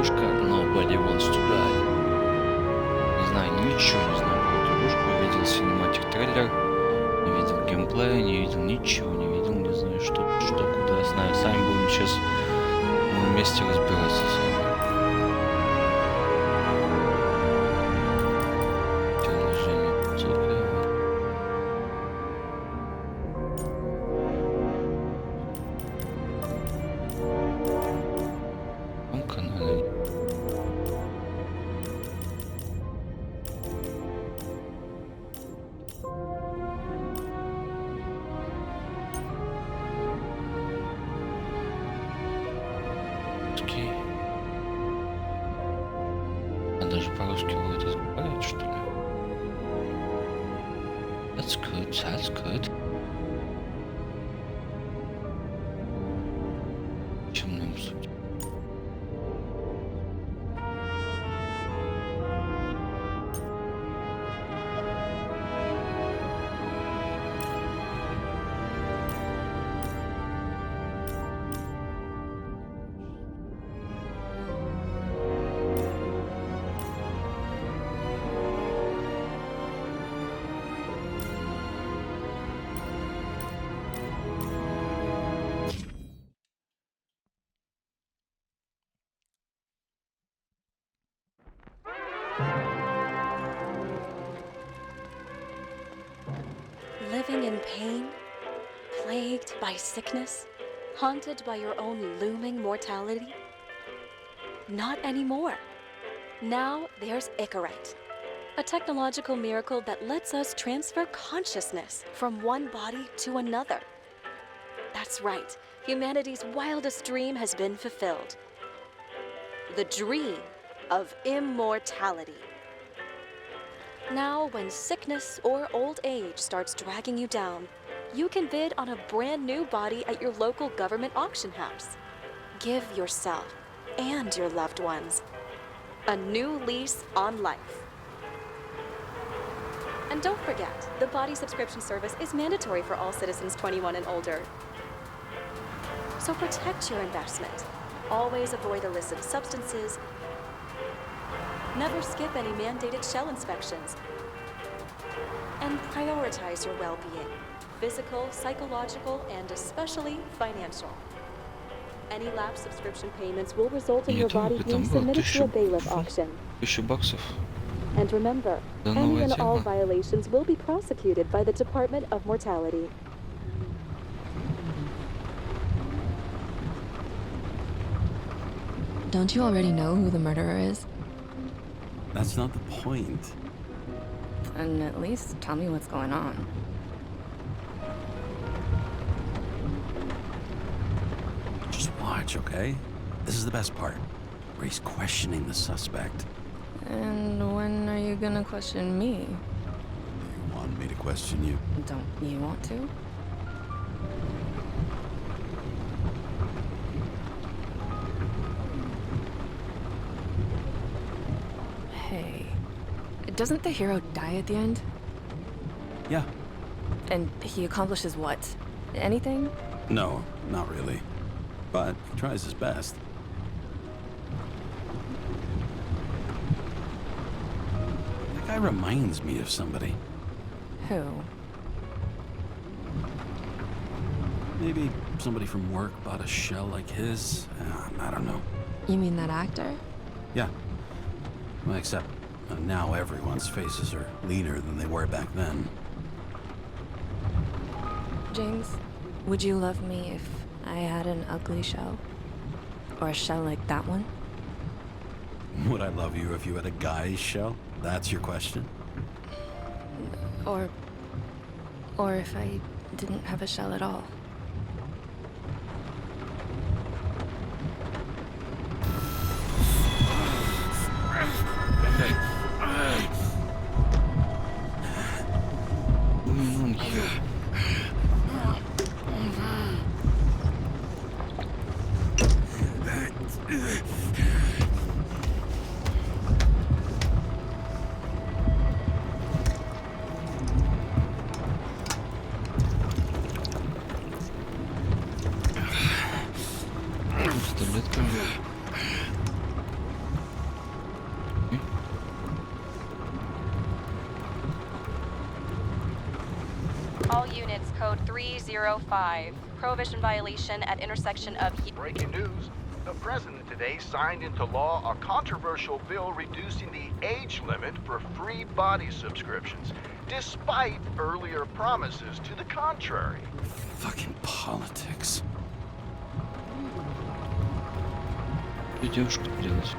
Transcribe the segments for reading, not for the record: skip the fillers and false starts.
игрушка Nobody Wants to Die. Не знаю, ничего не знаю про эту игрушку. Видел синематик трейлер, не видел геймплея, не видел ничего, не видел, не знаю, что, куда. Знаю, сами будем сейчас вместе разбираться с вами. Приложение 500 левел. В каком канале? Окей. А даже по-русски будет разговаривать, что ли? That's good, that's good. Чем нам суть? Living in pain, plagued by sickness, haunted by your own looming mortality? Not anymore. Now there's Icarite, a technological miracle that lets us transfer consciousness from one body to another. That's right, humanity's wildest dream has been fulfilled. The dream of immortality. Now, when sickness or old age starts dragging you down, you can bid on a brand new body at your local government auction house. Give yourself and your loved ones a new lease on life. And don't forget, the body subscription service is mandatory for all citizens 21 and older. So protect your investment. Always avoid illicit substances. Never skip any mandated shell inspections. And prioritize your well-being, physical, psychological, and especially financial. Any lapsed subscription payments will result in your body being submitted to a bailiff auction. $1000. And remember, Да any новая and all тема. violations will be prosecuted by the Department of Mortality. Don't you already know who the murderer is? That's not the point. And at least tell me what's going on. Just watch, okay? This is the best part, where he's questioning the suspect. And when are you gonna question me? You want me to question you? Don't you want to? Hey, doesn't the hero die at the end? Yeah. And he accomplishes what? Anything? No, not really. But he tries his best. That guy reminds me of somebody. Who? Maybe somebody from work bought a shell like his. I don't know. You mean that actor? Yeah. Well, except now everyone's faces are leaner than they were back then. James, would you love me if I had an ugly shell? Or a shell like that one? Would I love you if you had a guy's shell? That's your question? Or if I didn't have a shell at all? code 305. Prohibition violation at intersection of... Breaking news. The president today signed into law a controversial bill reducing the age limit for free body subscriptions, despite earlier promises to the contrary. Fucking politics. Что девушка делать?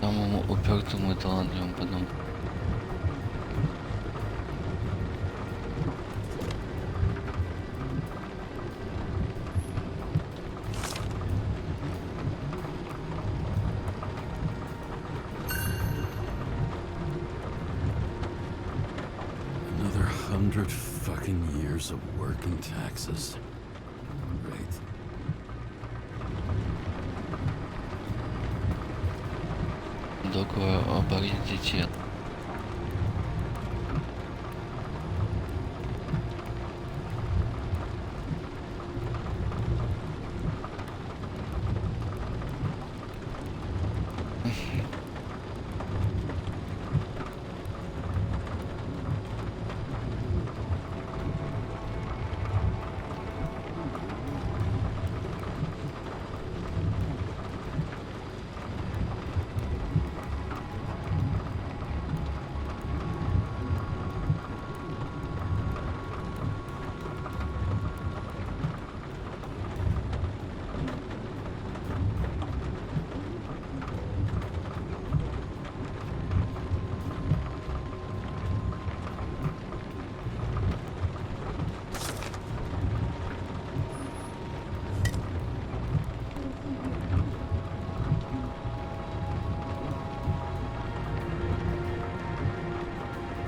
Самому упертому и талантливому потом. Another 100 fucking years of work and taxes. Great. Договор об арендите.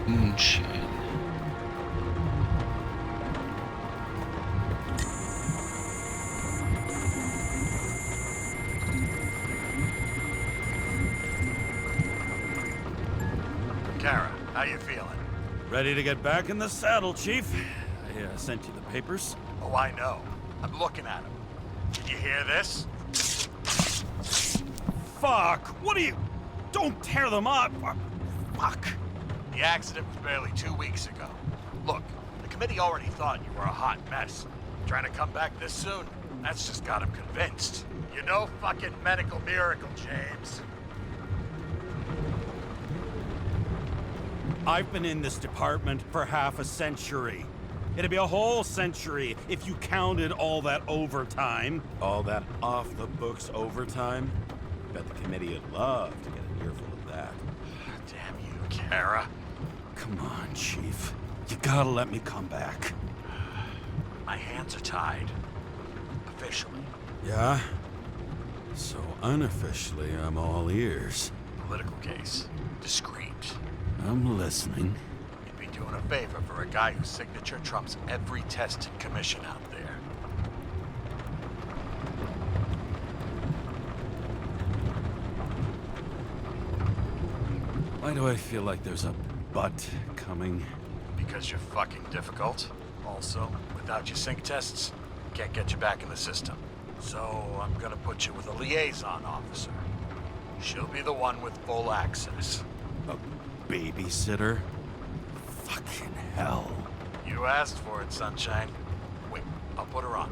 Moonshine. Kara, how you feeling? Ready to get back in the saddle, Chief. I sent you the papers. Oh, I know. I'm looking at them. Did you hear this? Fuck! What are you... Don't tear them up! Fuck! The accident was barely 2 weeks ago. Look, the committee already thought you were a hot mess. Trying to come back this soon, that's just got them convinced. You know fucking medical miracle, James. I've been in this department for half a century. It'd be a whole century if you counted all that overtime. All that off-the-books overtime? Bet the committee would love to get an earful of that. Damn you, Kara. Come on, Chief. You gotta let me come back. My hands are tied. Officially. Yeah? So unofficially, I'm all ears. Political case. Discreet. I'm listening. You'd be doing a favor for a guy whose signature trumps every test and commission out there. Why do I feel like there's a butt coming? Because you're fucking difficult. Also, without your sync tests, can't get you back in the system. So I'm gonna put you with a liaison officer. She'll be the one with full access. A babysitter? Fucking hell. You asked for it, Sunshine. Wait, I'll put her on.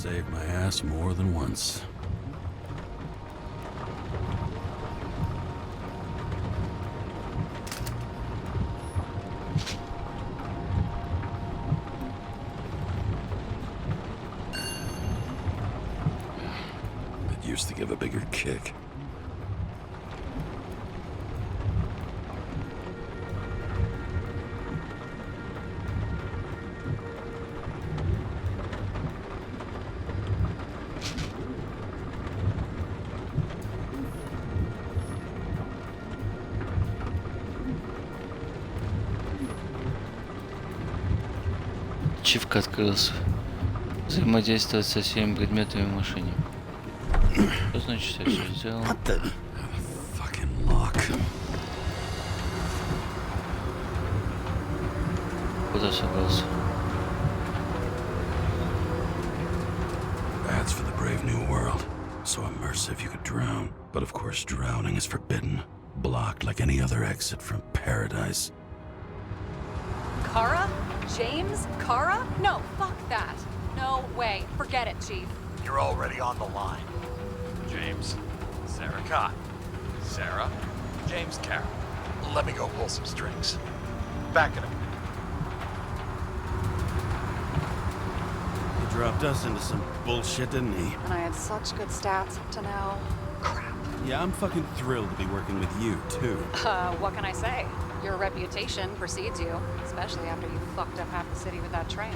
saved my ass more than once. It used to give a bigger kick. Ачивка открылся. Взаимодействовать со всеми предметами в машине. Что значит я все сделал? What the fucking lock? Куда собрался? That's for the brave new world. So immersive you could drown. But of course drowning is forbidden. Blocked like any other exit from paradise. Kara? James? Kara? No, fuck that. No way. Forget it, Chief. You're already on the line. James, Sarah Kai. Sarah, James Carroll. Let me go pull some strings. Back at him. He dropped us into some bullshit, didn't he? And I had such good stats up to now. Crap. Yeah, I'm fucking thrilled to be working with you, too. What can I say? Your reputation precedes you, especially after you fucked up half the city with that train.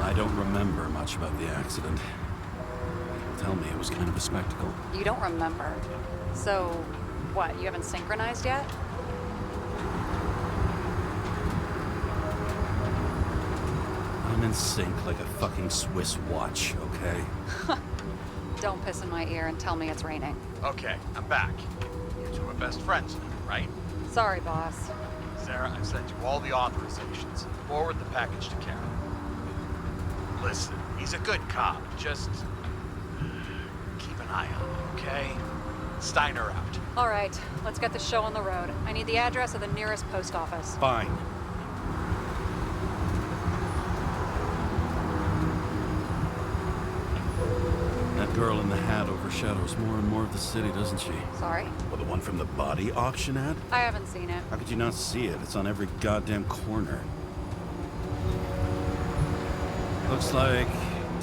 I don't remember much about the accident. People tell me it was kind of a spectacle. You don't remember. So, what, you haven't synchronized yet? I'm in sync like a fucking Swiss watch, okay? Don't piss in my ear and tell me it's raining. Okay, I'm back. You two are best friends now, right? Sorry, boss. Sarah, I've sent you all the authorizations. Forward the package to Carol. Listen, he's a good cop. Just keep an eye on him, okay? Steiner out. All right, let's get the show on the road. I need the address of the nearest post office. Fine. That girl in the hat overshadows more and more of the city, doesn't she? Sorry? Well, the one from the body auction ad? I haven't seen it. How could you not see it? It's on every goddamn corner. Looks like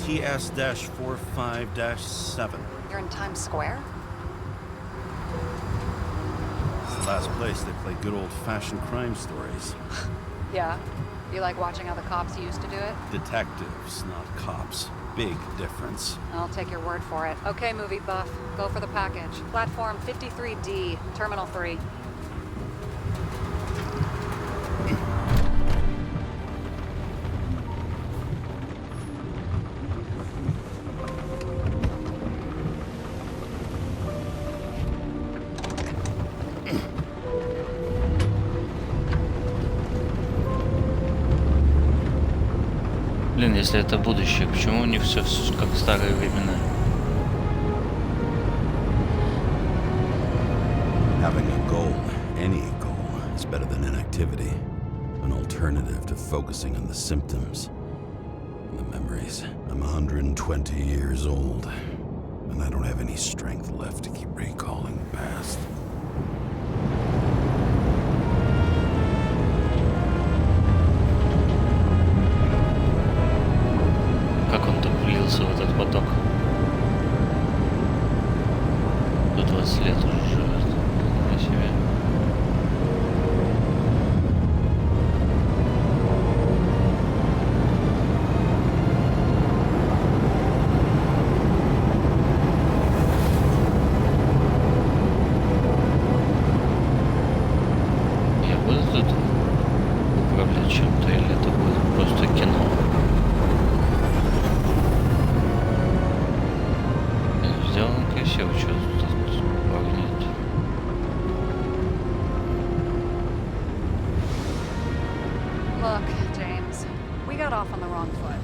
TS-45-7. You're in Times Square? It's the last place they play good old-fashioned crime stories. Yeah. You like watching how the cops used to do it? Detectives, not cops. Big difference. I'll take your word for it. Okay, movie buff. Go for the package. Platform 53D, Terminal 3. Блин, если это будущее, почему у них все как в старые времена? Having a goal, any goal, is better than inactivity. An alternative to focusing on the symptoms and the memories. I'm 120 years old, and I don't have any strength left to keep recalling the past. Как он так влился в этот поток? До 20 лет уже живет. На себе. Я буду тут управлять чем-то или это будет просто кино? Сделано красиво, что тут погнет. Look, James, we got off on the wrong foot.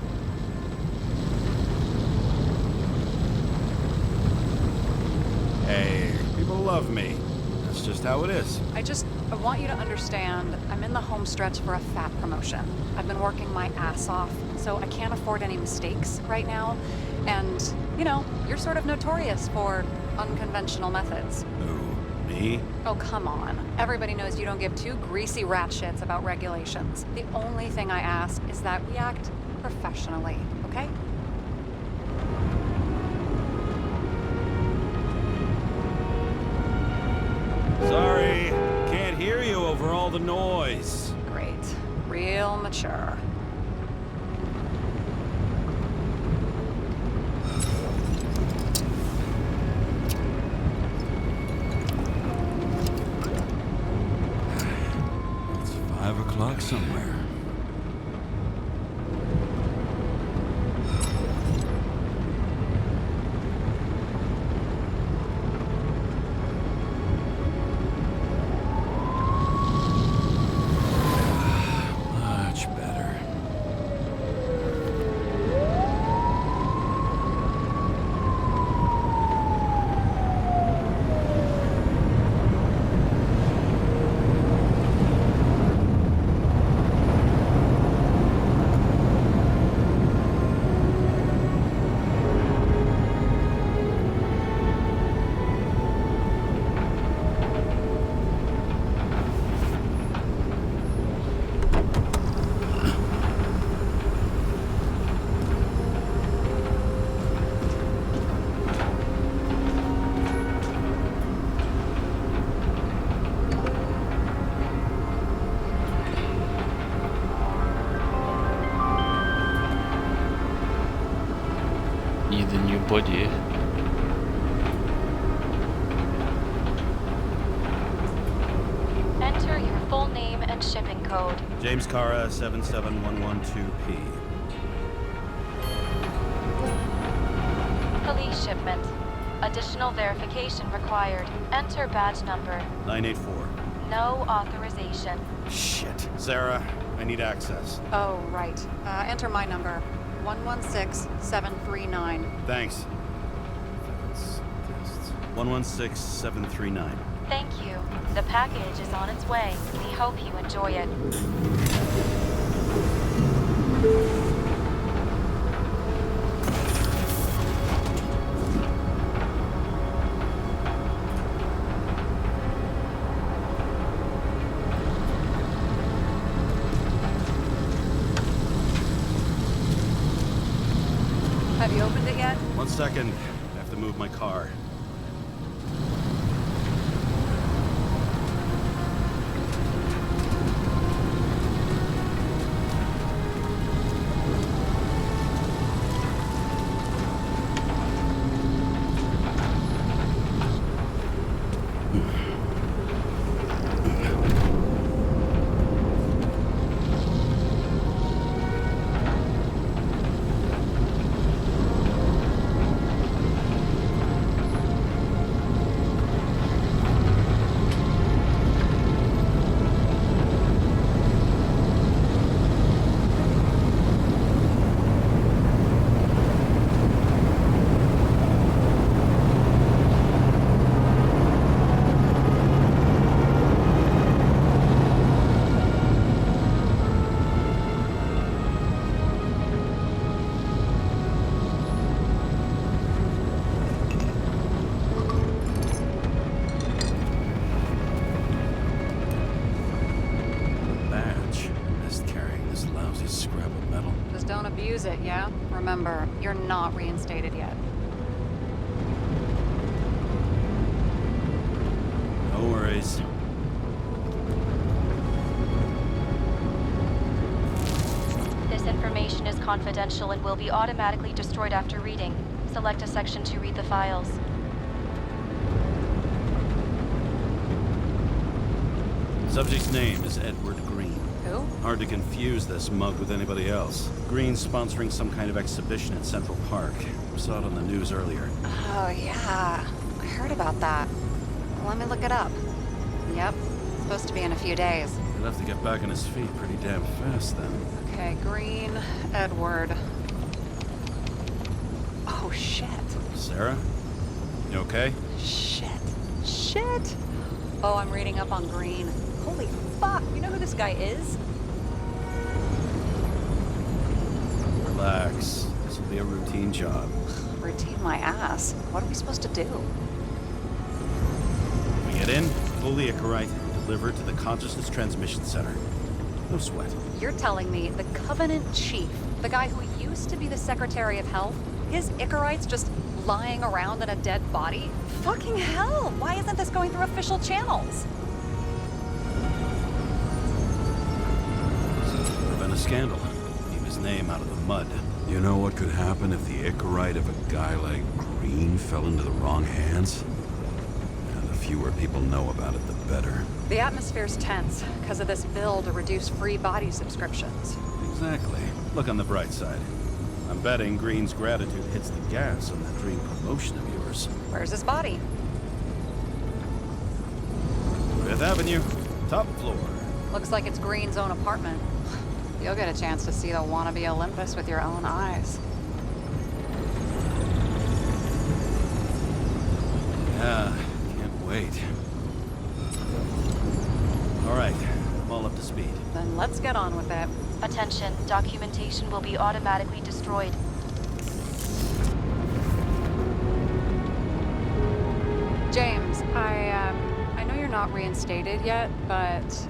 Hey, people love me. That's just how it is. I want you to understand, I'm in the home stretch for a fat promotion. I've been working my ass off, so I can't afford any mistakes right now. And, you know, you're sort of notorious for unconventional methods. Who, me? Oh, come on. Everybody knows you don't give two greasy rat shits about regulations. The only thing I ask is that we act professionally, okay? Sorry, can't hear you over all the noise. Great. Real mature. It's 5 o'clock somewhere. Much better. Need a new body. Enter your full name and shipping code. James Cara, 77112P. Police shipment. Additional verification required. Enter badge number. 984. No authorization. Shit. Sarah, I need access. Oh, right. Enter my number. 116739. Thanks. 116739. Thank you. The package is on its way. We hope you enjoy it. Have you opened it yet? 1 second. I have to move my car. Don't abuse it, yeah? Remember, you're not reinstated yet. No worries. This information is confidential and will be automatically destroyed after reading. Select a section to read the files. Subject's name is Edward Green. Who? Hard to confuse this mug with anybody else. Green's sponsoring some kind of exhibition in Central Park. Saw it on the news earlier. Oh, yeah. I heard about that. Let me look it up. Yep. Supposed to be in a few days. He'll have to get back on his feet pretty damn fast then. Okay, Green, Edward. Oh, shit. Sarah? You okay? Shit. Oh, I'm reading up on Green. Holy fuck, you know who this guy is? Relax. This will be a routine job. Routine my ass. What are we supposed to do? We get in, pull the Icarite, deliver it to the Consciousness Transmission Center. No sweat. You're telling me the Covenant Chief, the guy who used to be the Secretary of Health, his Icarite's just lying around in a dead body? Fucking hell! Why isn't this going through official channels? Prevent a scandal. Keep his name out of the mud. You know what could happen if the Icarite of a guy like Green fell into the wrong hands? And the fewer people know about it, the better. The atmosphere's tense because of this bill to reduce free body subscriptions. Exactly. Look on the bright side. I'm betting Green's gratitude hits the gas on that dream promotion of yours. Where's his body? Fifth Avenue, top floor. Looks like it's Green's own apartment. You'll get a chance to see the wannabe Olympus with your own eyes. Yeah, can't wait. All right, I'm all up to speed. Then let's get on with it. Attention, documentation will be automatically destroyed. James, I know you're not reinstated yet, but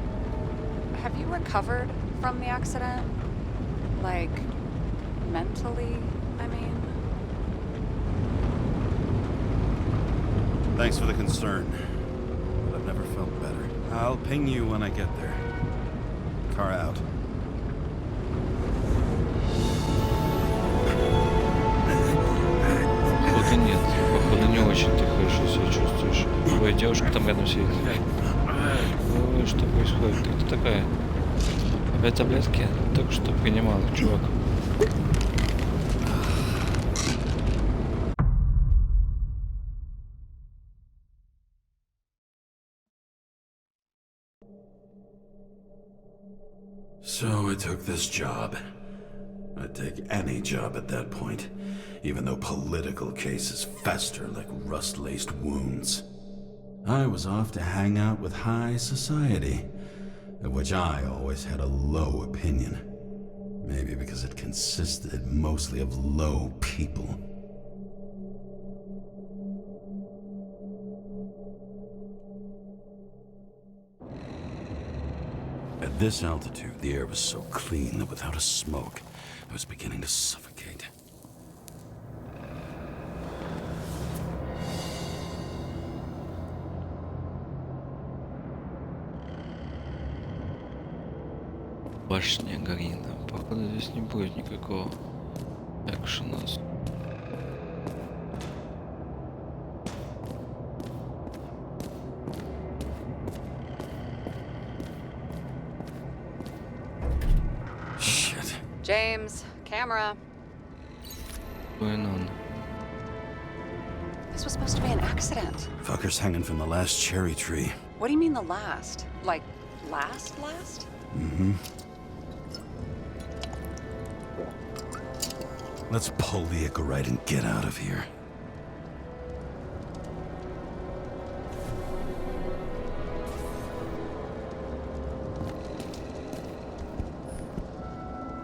have you recovered from the accident? Like, mentally, I mean? Thanks for the concern, but I've never felt better. I'll ping you when I get there. Car out. Походу нет. Походу не очень ты хорошо себя чувствуешь. Ой, девушка там рядом сидит. Ой, что происходит? Ты кто такая? Опять таблетки? Только что принимал, чувак. So I took this job. I'd take any job at that point, even though political cases fester like rust-laced wounds. I was off to hang out with high society, of which I always had a low opinion. Maybe because it consisted mostly of low people. At this altitude, the air was so clean that without a smoke, I was beginning to suffocate. Башня Гарина. Походу здесь не будет никакого экшена. Shit. James, camera. Going on. This was supposed to be an accident. Fucker's hanging from the last cherry tree. What do you mean the last? Like, last? Mm-hmm. Let's pull the Icarite and get out of here.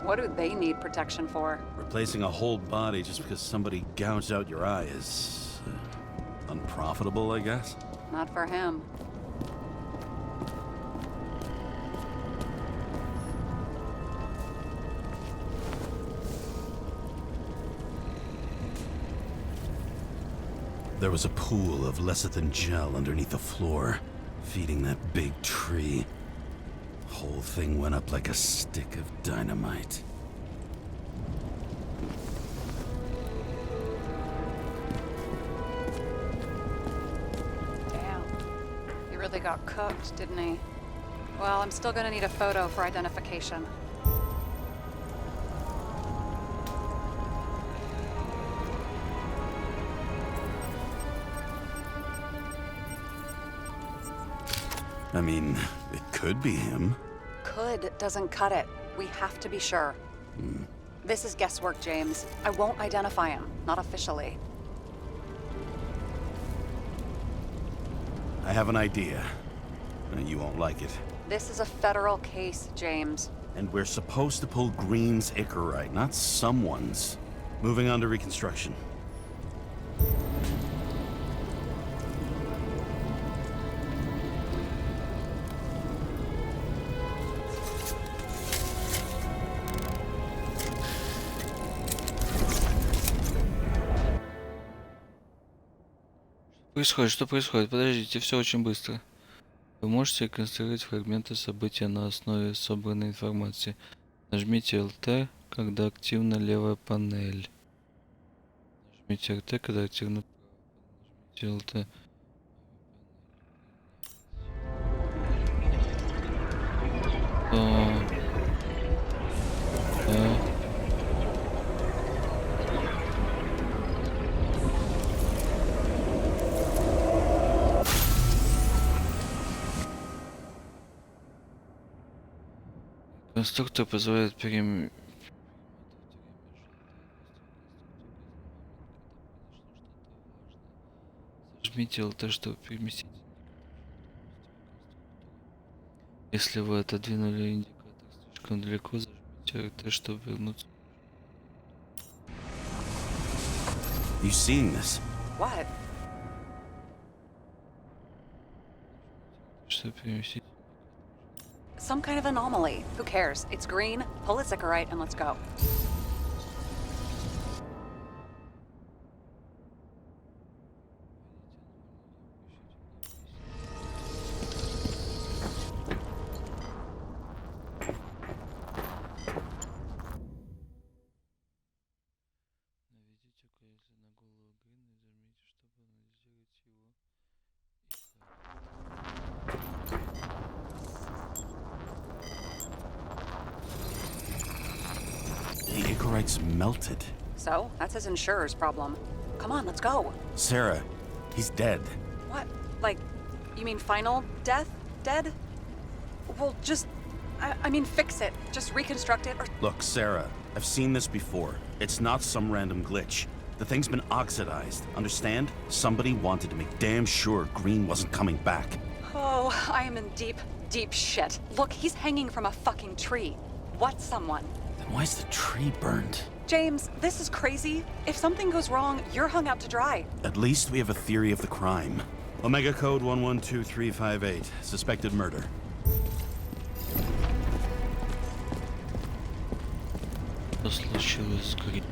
What do they need protection for? Replacing a whole body just because somebody gouged out your eye is unprofitable, I guess. Not for him. There was a pool of lecithin gel underneath the floor, feeding that big tree. Whole thing went up like a stick of dynamite. Damn. He really got cooked, didn't he? Well, I'm still gonna need a photo for identification. I mean, it could be him. Could doesn't cut it. We have to be sure. This is guesswork, James. I won't identify him. Not officially. I have an idea. You won't like it. This is a federal case, James. And we're supposed to pull Green's Icarite, not someone's. Moving on to reconstruction. Происходит? Что происходит? Подождите, все очень быстро. Вы можете реконструировать фрагменты события на основе собранной информации. Нажмите LT, когда активна левая панель. Нажмите RT, когда активна правая. Нажмите LT. Конструктор позволяет Зажмите LT, чтобы переместить. Если вы отодвинули индикатор слишком далеко, зажмите RT, чтобы вернуться. You seeing this? What? Чтобы переместить. Some kind of anomaly. Who cares? It's green, pull its Icarite, and let's go. Наведите указатель на голову Грина и зажмите, чтобы анализировать его. The Icarite's melted. So, that's his insurer's problem. Come on, let's go. Sarah, he's dead. What? Like, you mean final death? Dead? Well, just... I mean, fix it. Just reconstruct it or... Look, Sarah, I've seen this before. It's not some random glitch. The thing's been oxidized, understand? Somebody wanted to make damn sure Green wasn't coming back. Oh, I am in deep, deep shit. Look, he's hanging from a fucking tree. What someone? Then why is the tree burned? James, this is crazy. If something goes wrong, you're hung out to dry. At least we have a theory of the crime. Omega Code 112358. Suspected murder. Что случилось с Грином?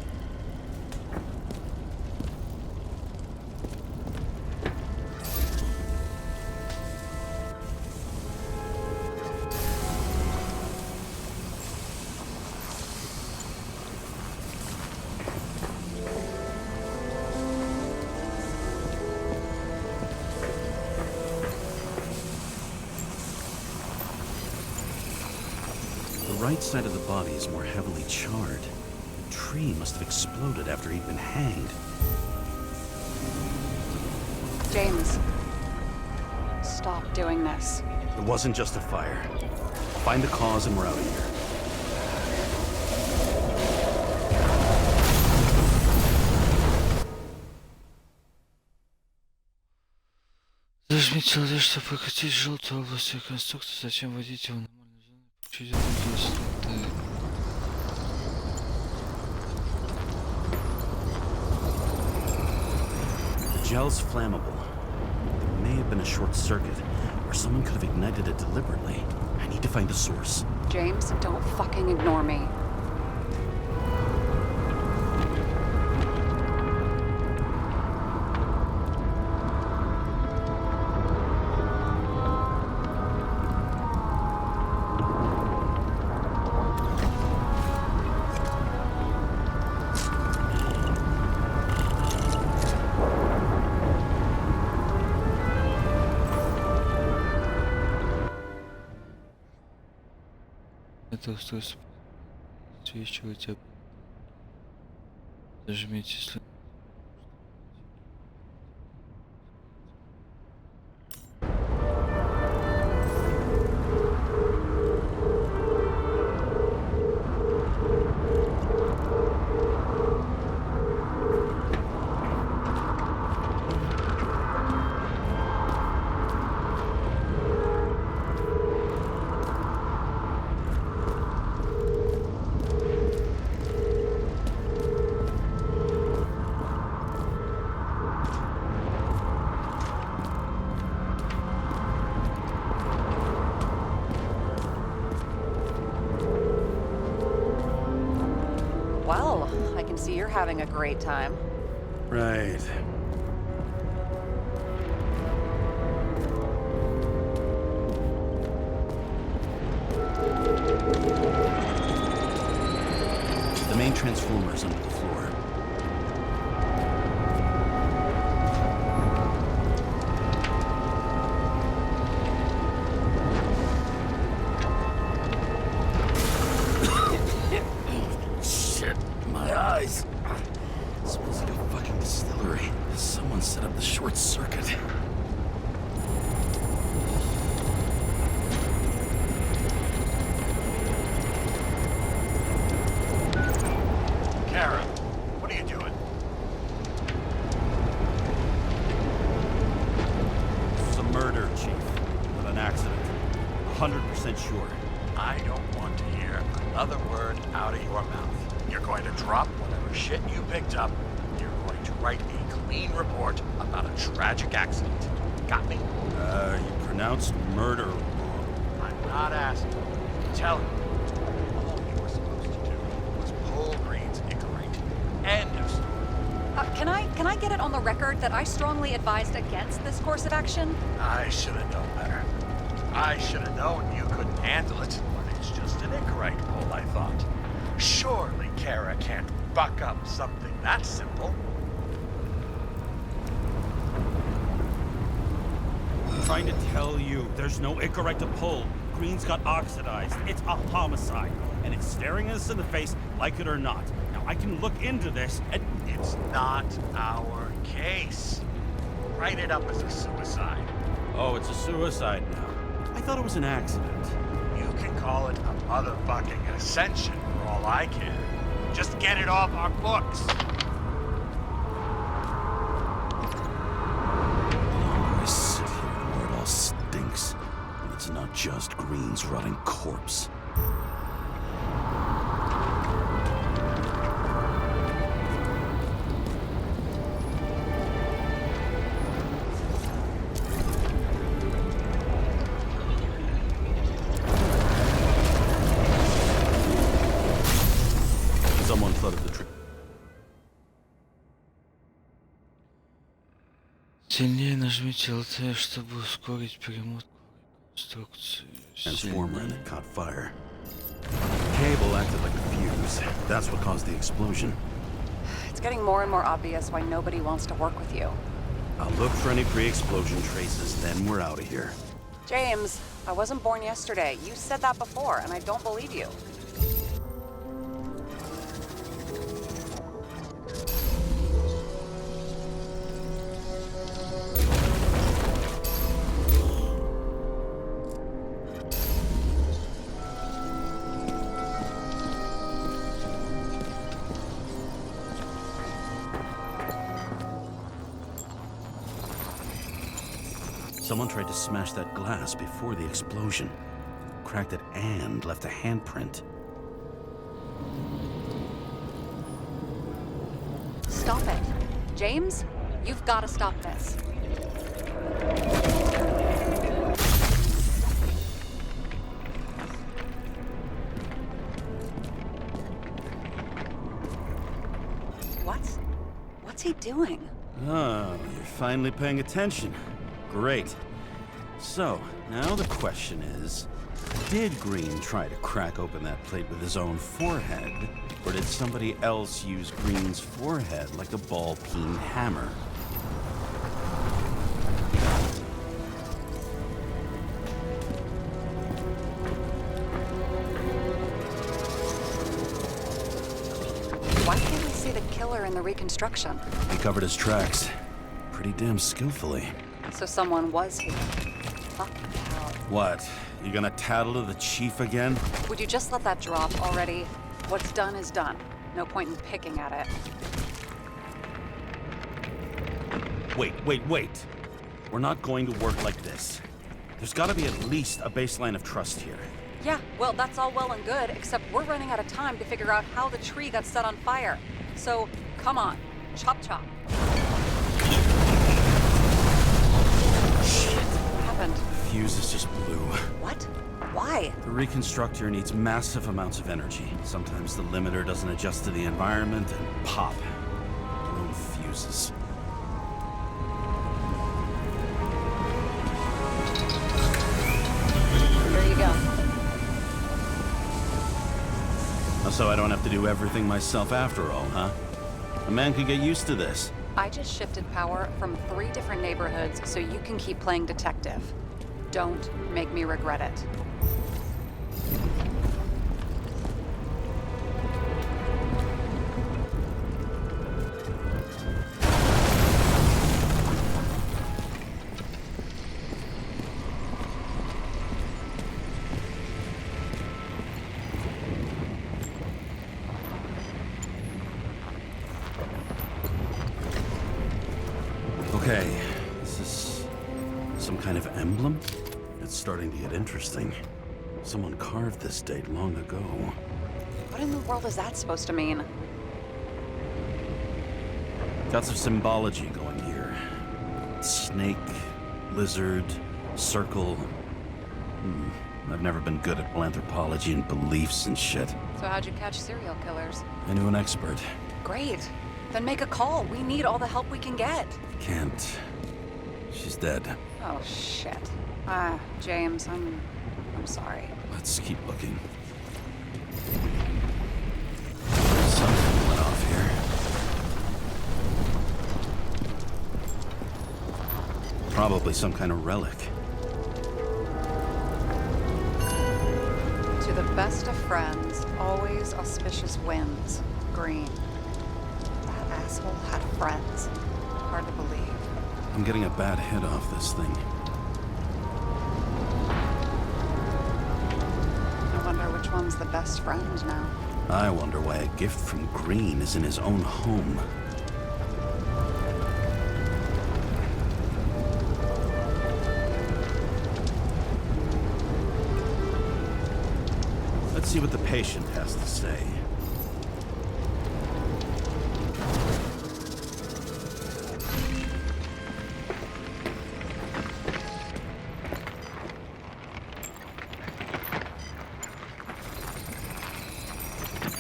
The right side of the body is more heavily charred. The tree must have exploded after he'd been hanged. James, stop doing this. It wasn't just a fire. Find the cause and we're out of here. Зажмите LT, чтобы прокатить желтую область реконструкции, затем вводите его в нормальную зону и получите результаты. The gel's flammable. There may have been a short circuit, or someone could have ignited it deliberately. I need to find the source. James, don't fucking ignore me. Это устройство свечивать. Зажмите, если... I can see you're having a great time. Right. The main transformer is under the floor. Shit, my eyes. It smells like a fucking distillery. Someone set up the short circuit. Kara, what are you doing? This is a murder, Chief. Not an accident. 100% sure. I don't want to hear another word out of your mouth. You're going to drop whatever shit you picked up. You're going to write a clean report about a tragic accident. Got me? You pronounced murder wrong. I'm not asking. Tell me. All you were supposed to do was pull Green's Icarite. End of story. Can I get it on the record that I strongly advised against this course of action? I should have known better. I should have known you couldn't handle it, but it's just an Icarite pull, I thought. Surely Kara can't buck up something that simple. I'm trying to tell you, there's no Icarite to pull. Green's got oxidized. It's a homicide. And it's staring us in the face, like it or not. Now, I can look into this and... It's not our case. Write it up as a suicide. Oh, it's a suicide now. I thought it was an accident. You can call it a motherfucking ascension for all I care. Just get it off our books. I sit here where it all stinks. And it's not just Green's rotting corpse. Someone flooded the tree. Сильнее нажмите LT, чтобы ускорить перемотку конструкции. Transformer and it caught fire. Cable acted like a fuse. That's what caused the explosion. It's getting more and more obvious why nobody wants to work with you. I'll look for any pre-explosion traces, then we're out of here. James, I wasn't born yesterday. You said that before, and I don't believe you. Someone tried to smash that glass before the explosion. Cracked it and left a handprint. Stop it. James, you've got to stop this. What's he doing? Oh, you're finally paying attention. Great. So, now the question is, did Green try to crack open that plate with his own forehead, or did somebody else use Green's forehead like a ball-peen hammer? Why can't we see the killer in the reconstruction? He covered his tracks pretty damn skillfully. So someone was here. Fucking hell. What? You gonna tattle to the chief again? Would you just let that drop already? What's done is done. No point in picking at it. Wait. We're not going to work like this. There's gotta be at least a baseline of trust here. Yeah, well, that's all well and good, except we're running out of time to figure out how the tree got set on fire. So, come on. Chop chop. Shit. What happened? Fuses just blew. What? Why? The reconstructor needs massive amounts of energy. Sometimes the limiter doesn't adjust to the environment and pop. Blown fuses. Here you go. So I don't have to do everything myself after all, huh? A man could get used to this. I just shifted power from 3 different neighborhoods so you can keep playing detective. Don't make me regret it. Okay, is this some kind of emblem? It's starting to get interesting. Someone carved this date long ago. What in the world is that supposed to mean? Got some symbology going here. Snake, lizard, circle. I've never been good at anthropology and beliefs and shit. So how'd you catch serial killers? I knew an expert. Great. Then make a call. We need all the help we can get. Can't. She's dead. Oh, shit. James, I'm sorry. Let's keep looking. Something went off here. Probably some kind of relic. To the best of friends, always auspicious winds. Green. That asshole had friends. Hard to believe. I'm getting a bad hit off this thing. I wonder which one's the best friend now. I wonder why a gift from Green is in his own home. Let's see what the patient has to say.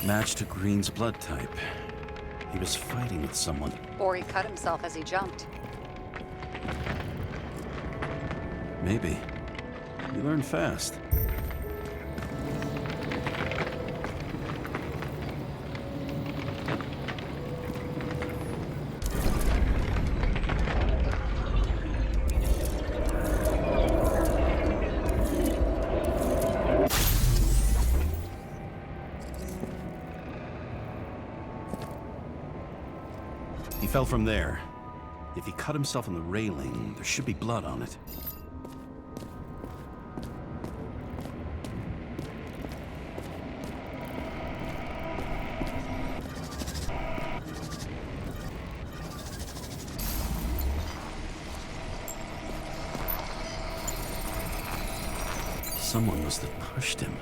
Match to Green's blood type. He was fighting with someone. Or he cut himself as he jumped. Maybe. You learn fast. He fell from there. If he cut himself on the railing, there should be blood on it. Someone must have pushed him.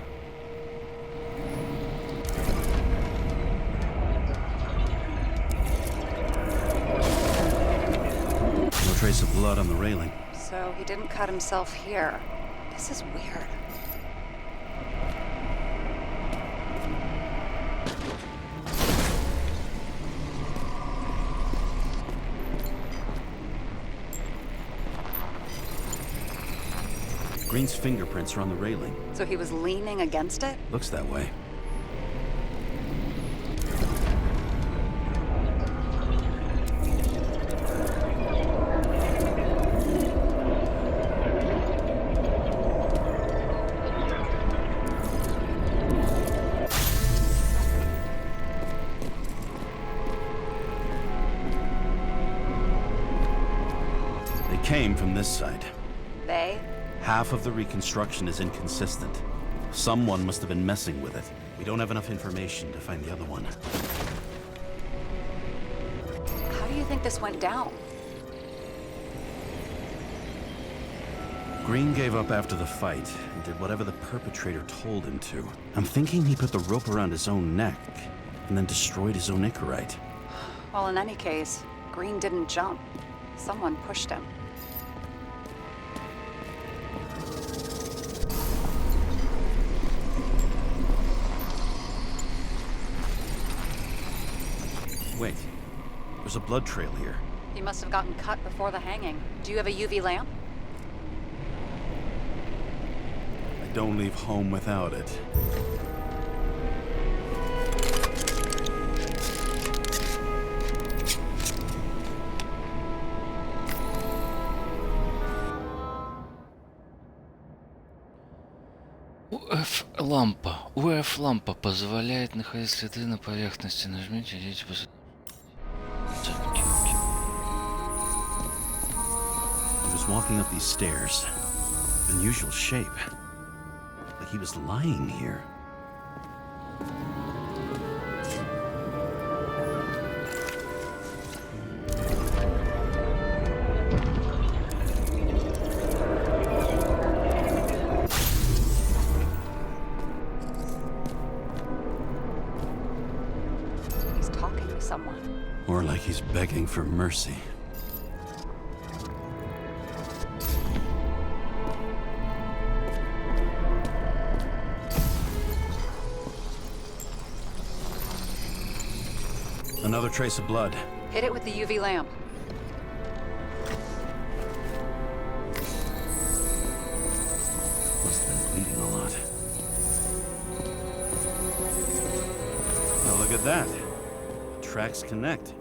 No trace of blood on the railing. So he didn't cut himself here. This is weird. Green's fingerprints are on the railing. So he was leaning against it? Looks that way. They came from this side. They? Half of the reconstruction is inconsistent. Someone must have been messing with it. We don't have enough information to find the other one. How do you think this went down? Green gave up after the fight and did whatever the perpetrator told him to. I'm thinking he put the rope around his own neck and then destroyed his own Icarite. Well, in any case, Green didn't jump. Someone pushed him. Wait. There's a blood trail here. He must have gotten cut before the hanging. Do you have a UV lamp? I don't leave home without it. УФ-лампа. УФ-лампа позволяет находить следы на поверхности. Нажмите, идите по... He was walking up these stairs. Unusual shape. Like he was lying here. He's talking to someone. Or like he's begging for mercy. Another trace of blood. Hit it with the UV lamp. Must have been bleeding a lot. Oh, look at that. The tracks connect.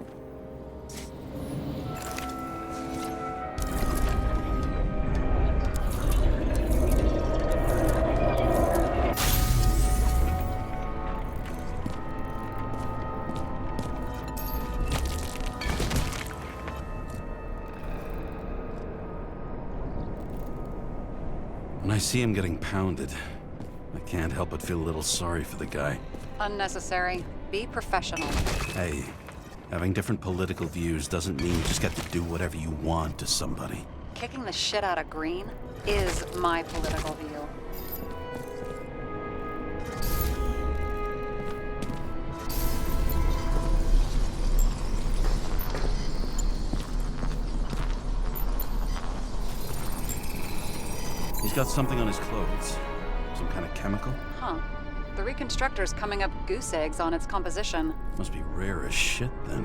When I see him getting pounded, I can't help but feel a little sorry for the guy. Unnecessary. Be professional. Hey, having different political views doesn't mean you just get to do whatever you want to somebody. Kicking the shit out of Green is my political view. He's got something on his clothes. Some kind of chemical? Huh. The Reconstructor's coming up goose eggs on its composition. Must be rare as shit, then.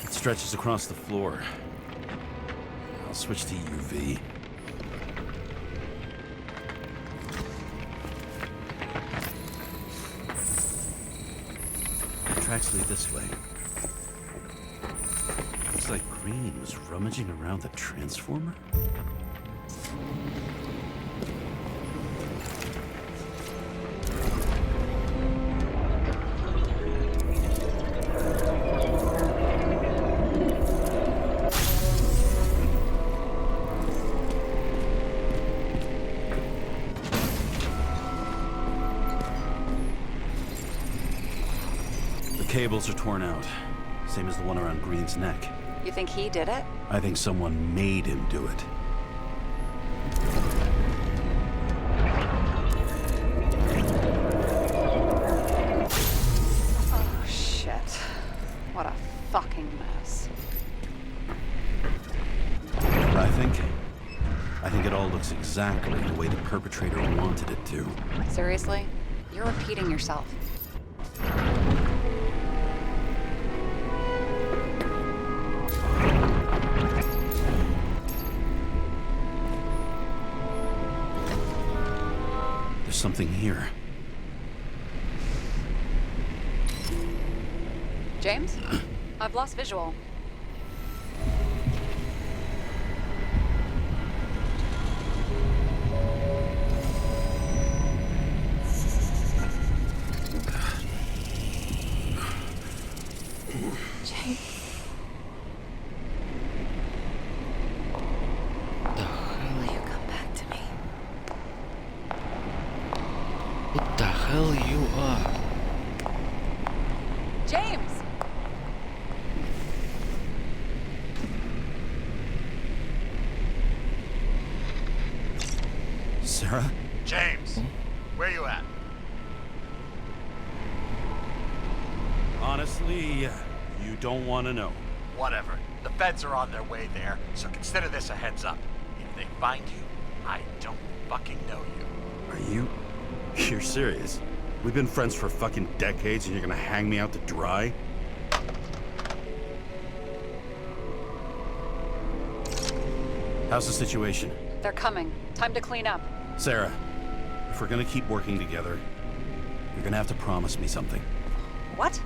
It stretches across the floor. I'll switch to UV. Tracks lead this way. Looks like Green was rummaging around the transformer. The cables are torn out, same as the one around Green's neck. You think he did it? I think someone made him do it. Oh, shit. What a fucking mess. I think it all looks exactly the way the perpetrator wanted it to. Seriously? You're repeating yourself. There's something here. James? I've lost visual. James. Will you come back to me? What the hell you are? James! Sarah? James, where you at? Honestly, you don't want to know. Whatever. The feds are on their way there, so consider this a heads up. If they find you, I don't fucking know you. Are you? You're serious? We've been friends for fucking decades and you're gonna hang me out to dry? How's the situation? They're coming. Time to clean up. Sarah, if we're gonna keep working together, you're gonna have to promise me something. What?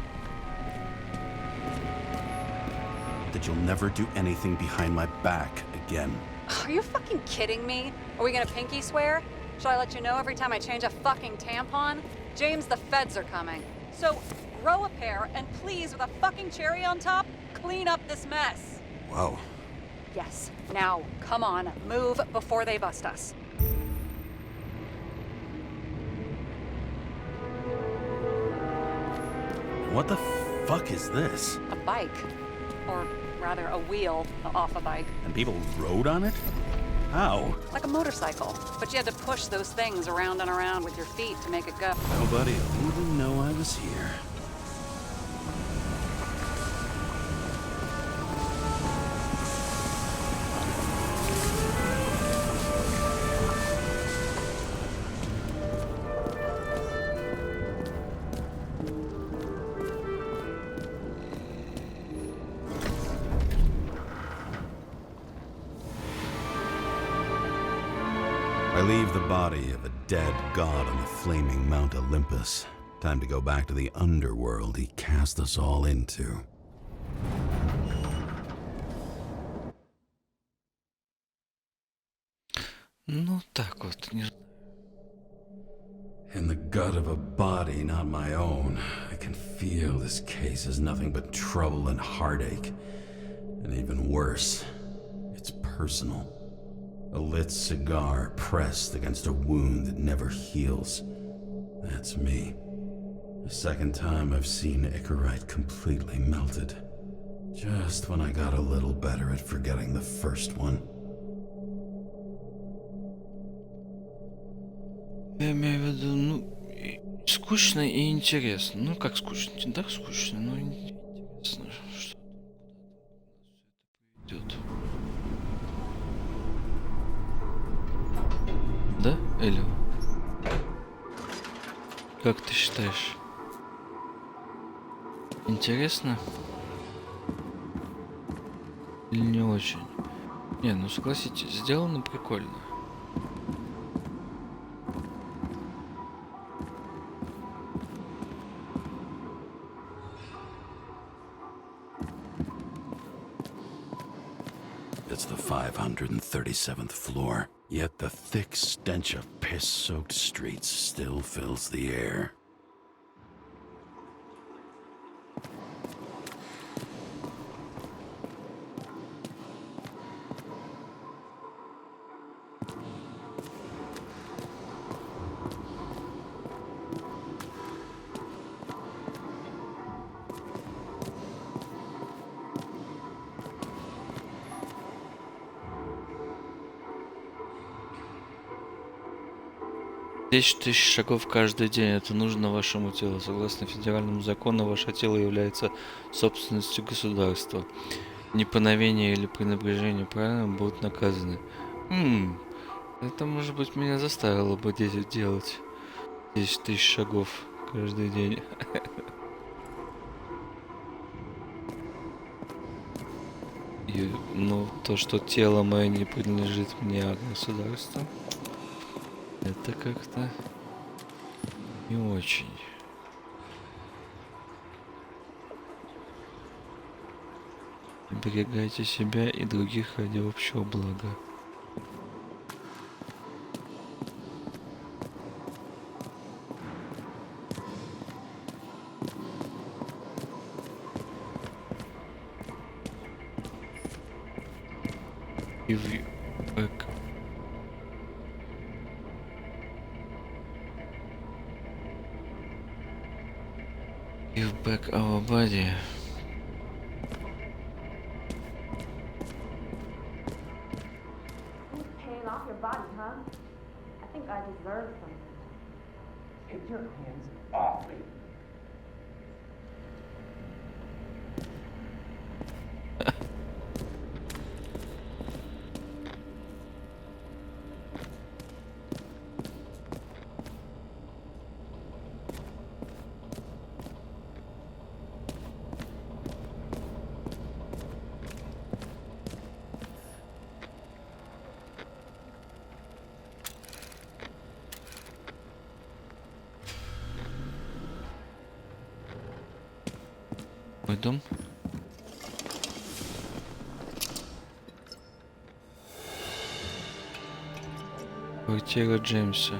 That you'll never do anything behind my back again. Are you fucking kidding me? Are we gonna pinky swear? Should I let you know every time I change a fucking tampon? James, the feds are coming. So, grow a pair, and please, with a fucking cherry on top, clean up this mess. Whoa. Yes. Now, come on, move before they bust us. What the fuck is this? A bike. Or rather, a wheel off a bike. And people rode on it? How? Like a motorcycle. But you had to push those things around and around with your feet to make it go. Nobody will even know I was here. I leave the body of a dead god on the flaming Mount Olympus. Time to go back to the underworld he cast us all into. Ну так вот, не... In the gut of a body not my own, I can feel this case is nothing but trouble and heartache. And even worse, it's personal. A lit cigar pressed against a wound that never heals. That's me. The second time I've seen Icarite completely melted. Just when I got a little better at forgetting the first one. Я имею в виду, ну, скучно и интересно. Ну, как скучно? Да, скучно, но интересно, что идет. Да, Элио? Как ты считаешь? Интересно? Или не очень? Не, ну согласитесь, сделано прикольно. It's the 537th floor, yet the thick stench of piss-soaked streets still fills the air. Тысяч тысяч шагов каждый день. Это нужно вашему телу. Согласно федеральному закону, ваше тело является собственностью государства. Неповиновение или пренебрежение правилам будут наказаны. Это, может быть, меня заставило бы 10 делать. 10 тысяч шагов каждый день. И, ну, то, что тело мое не принадлежит мне, а государству, это как-то не очень. Берегайте себя и других ради общего блага. Give you back. Give back our body. Paying off your body, huh? I think I deserve something. Take your hands off me. Мой дом. Квартира Джеймса.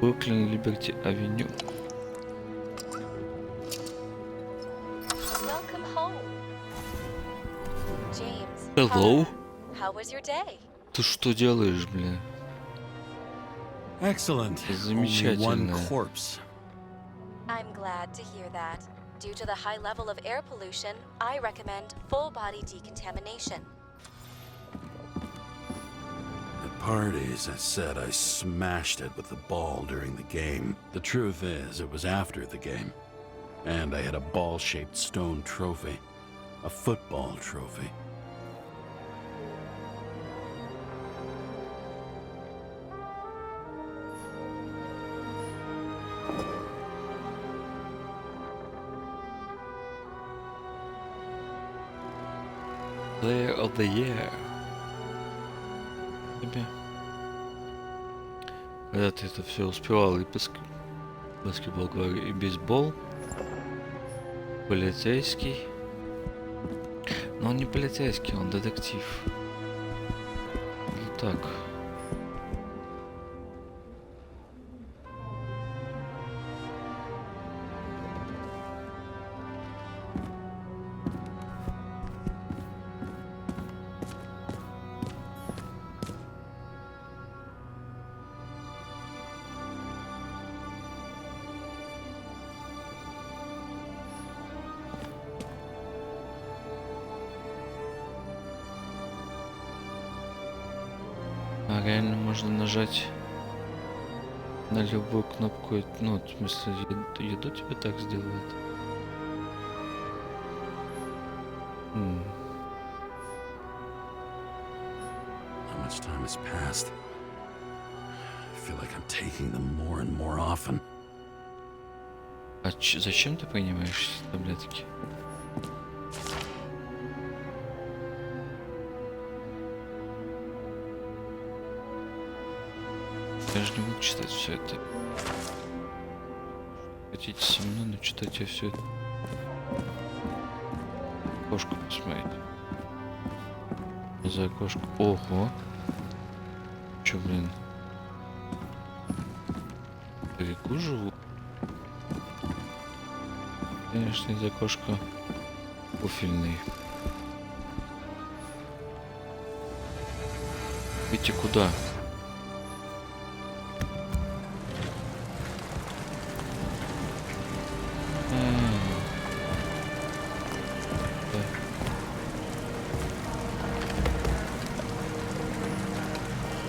Бруклин, Либерти, Авеню. Welcome home. James. Hello. How was your day? Ты что делаешь, блин? Excellent. Only one Замечательно. corpse. I'm glad to hear that. Due to the high level of air pollution, I recommend full body decontamination. At parties, I said I smashed it with the ball during the game. The truth is, it was after the game. And I had a ball-shaped stone trophy. A football trophy. Player of the Year. Тебе. Когда ты это все успевал, и баскетбол, говорю, и бейсбол, полицейский. Но он не полицейский, он детектив. Вот так. А реально можно нажать на любую кнопку, ну, в смысле, еду тебе так сделает. How much time has passed? I feel like I'm taking them more and more often. А зачем ты принимаешь таблетки? Я же не буду читать все это. Хотите со мной, но читать я все это. Окошко посмотрите. За окошко. Ого. Чё, блин? По реку живу? Конечно, из окошка пуфельный. Идти куда?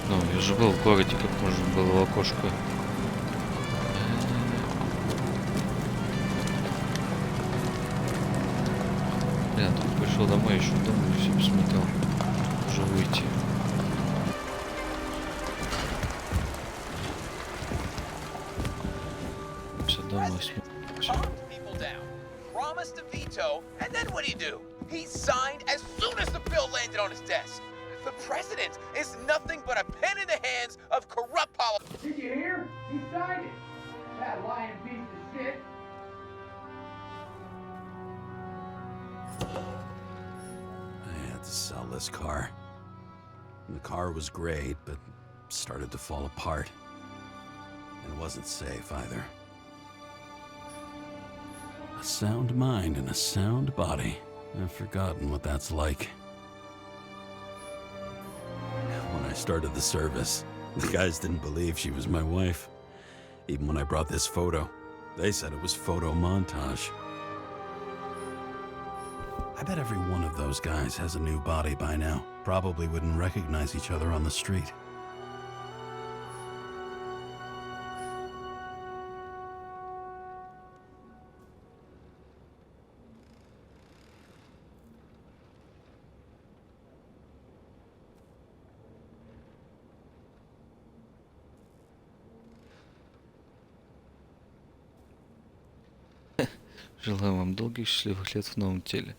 Ну, я же был в городе, как можно было в окошко. Я тут пришел домой, еще домой все посмотрел. Уже выйти. Все домой смотрел. People down. Promised to veto, and then what'd he do? He signed as soon as the bill landed on his desk. The president is nothing but a pen in the hands of corrupt politicians. Did you hear? He signed it. That lying piece of shit. I had to sell this car. And the car was great, but started to fall apart. And it wasn't safe either. A sound mind and a sound body. I've forgotten what that's like. When I started the service, the guys didn't believe she was my wife. Even when I brought this photo, they said it was photo montage. I bet every one of those guys has a new body by now. Probably wouldn't recognize each other on the street. Желаю вам долгих счастливых лет в новом теле.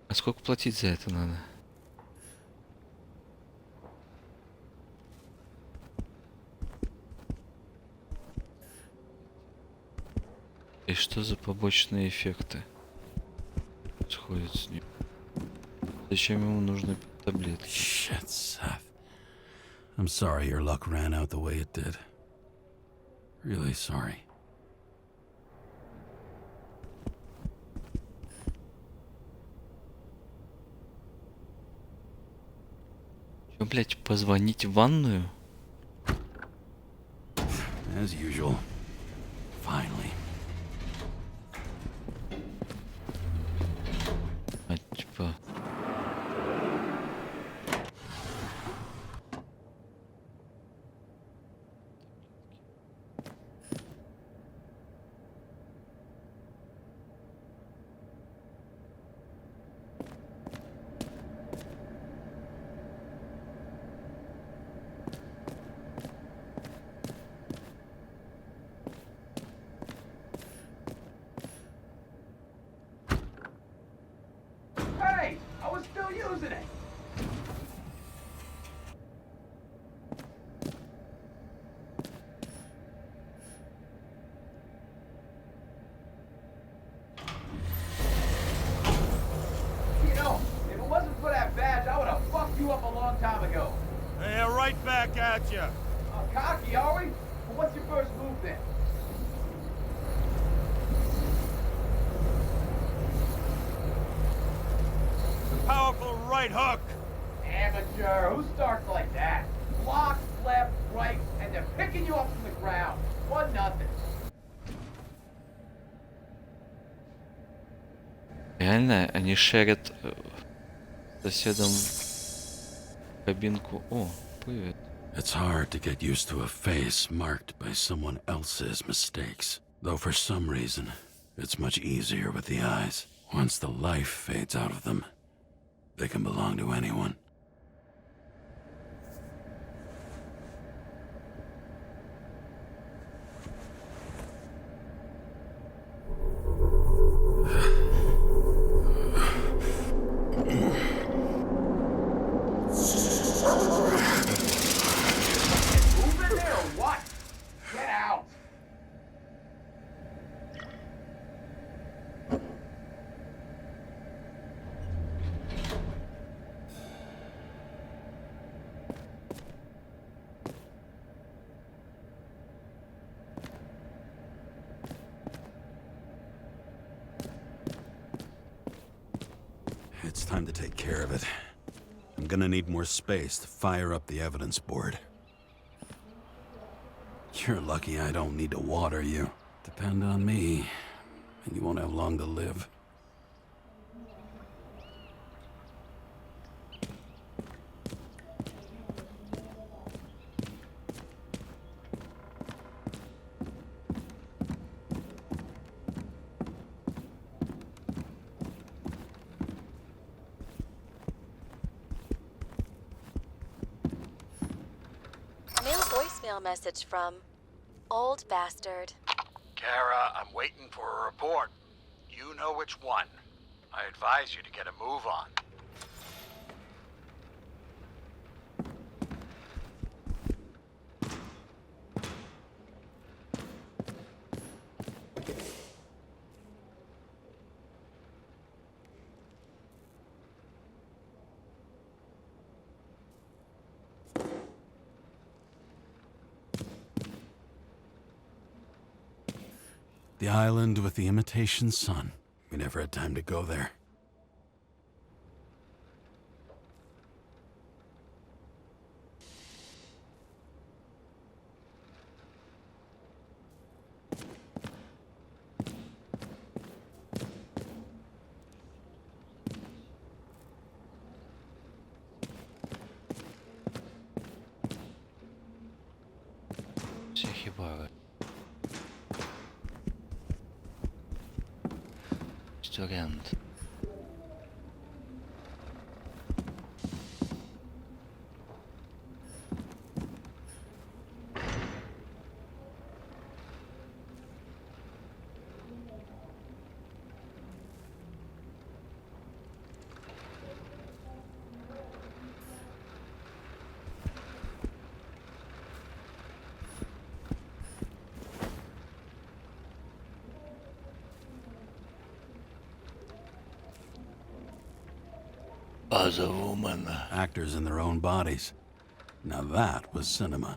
А сколько платить за это надо? И что за побочные эффекты? происходит с ним? Зачем ему нужны таблетки? Shit, Seth. I'm sorry your luck ran out the way it did. Really sorry. Чё, блять, позвонить в ванную? As usual. Finally. А, типа... Hey, I was still using it. You know, if it wasn't for that badge, I would have fucked you up a long time ago. Hey, right back at you. Cocky, are we? Well, what's your first move then? Powerful right hook. Amateur. Who starts like that? Block, left, right, and they're picking you up from the ground. 1-0. Реально, они шерят соседом кабинку. О, привет. It's hard to get used to a face marked by someone else's mistakes. Though for some reason, it's much easier with the eyes. Once the life fades out of them, they can belong to anyone. Move in there or what? Get out. It's time to take care of it. I'm gonna need more space to fire up the evidence board. You're lucky I don't need to water you. Depend on me, and you won't have long to live. New voicemail message from Old Bastard. Kara, I'm waiting for a report. You know which one. I advise you to get a move on. The island with the imitation sun. We never had time to go there. Все хибары. Есть вариант. As a woman. Actors in their own bodies. Now that was cinema.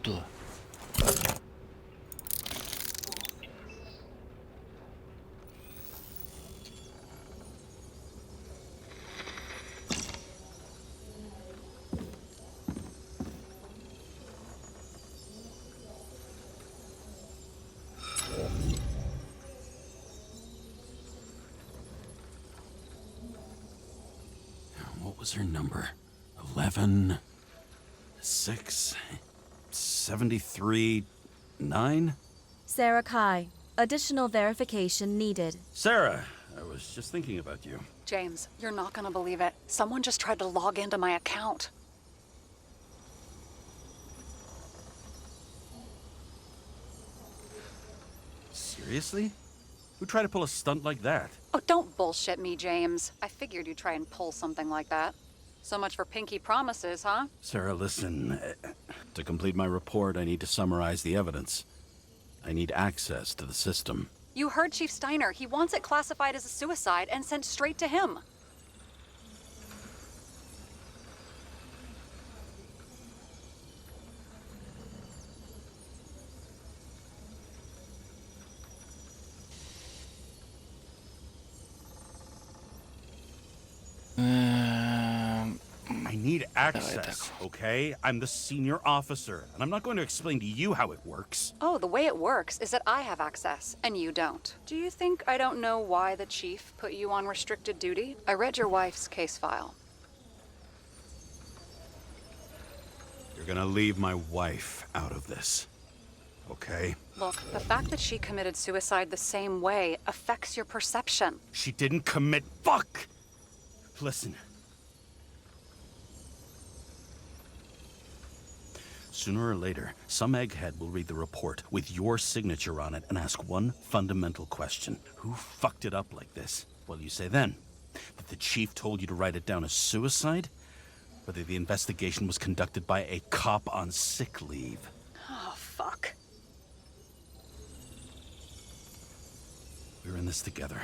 Что? What was her number? 11, 6, 73, 9? Sarah Kai. Additional verification needed. Sarah, I was just thinking about you. James, you're not gonna believe it. Someone just tried to log into my account. Seriously? Who tried to pull a stunt like that? Oh, don't bullshit me, James. I figured you'd try and pull something like that. So much for pinky promises, huh? Sarah, listen. To complete my report, I need to summarize the evidence. I need access to the system. You heard Chief Steiner. He wants it classified as a suicide and sent straight to him. I need access, okay? I'm the senior officer, and I'm not going to explain to you how it works. Oh, the way it works is that I have access, and you don't. Do you think I don't know why the chief put you on restricted duty? I read your wife's case file. You're gonna leave my wife out of this, okay? Look, the fact that she committed suicide the same way affects your perception. She didn't commit. Fuck! Listen. Sooner or later, some egghead will read the report with your signature on it and ask one fundamental question. Who fucked it up like this? What do you say then? That the chief told you to write it down as suicide? Whether the investigation was conducted by a cop on sick leave? Oh, fuck. We're in this together.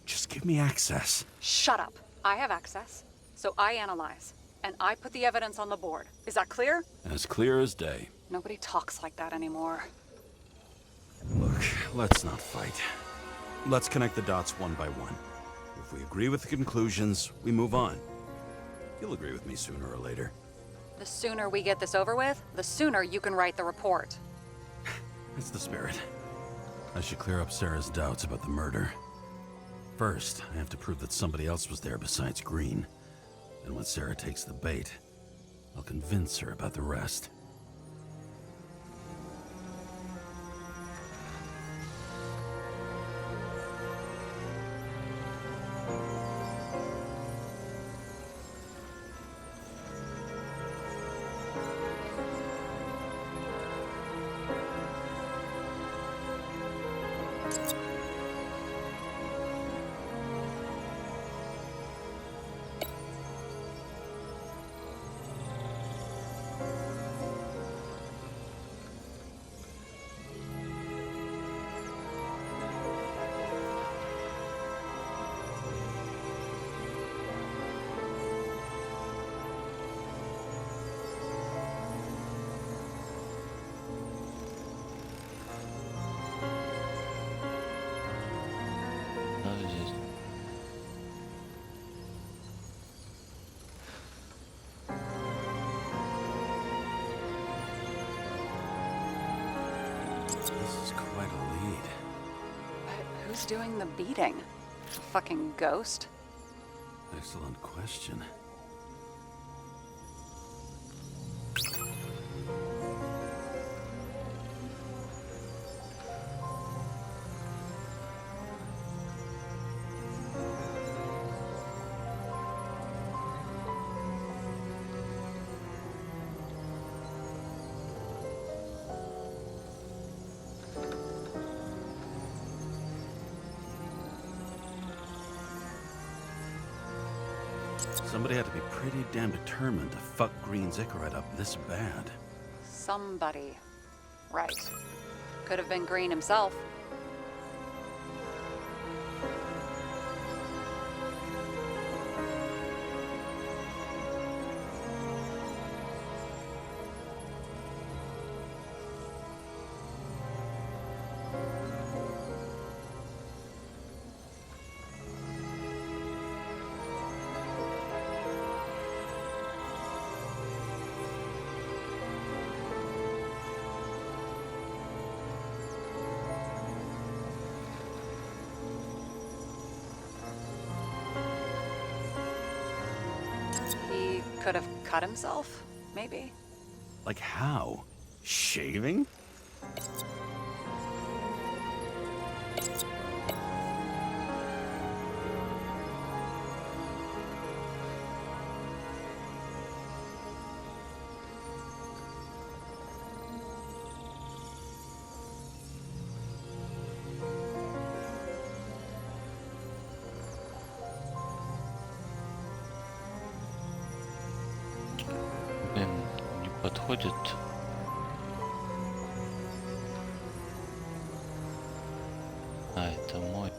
Just give me access. Shut up. I have access, so I analyze. And I put the evidence on the board. Is that clear? As clear as day. Nobody talks like that anymore. Look, let's not fight. Let's connect the dots one by one. If we agree with the conclusions, we move on. You'll agree with me sooner or later. The sooner we get this over with, the sooner you can write the report. That's the spirit. I should clear up Sarah's doubts about the murder. First, I have to prove that somebody else was there besides Green. And when Sarah takes the bait, I'll convince her about the rest. Надо здесь. This is quite a lead. But who's doing the beating? A fucking ghost? Excellent question. Somebody had to be pretty damn determined to fuck Green Zickerite up this bad. Somebody. Right. Could have been Green himself. He could have cut himself, maybe? Like how? Shaving? Блин, не подходит. А, это мой.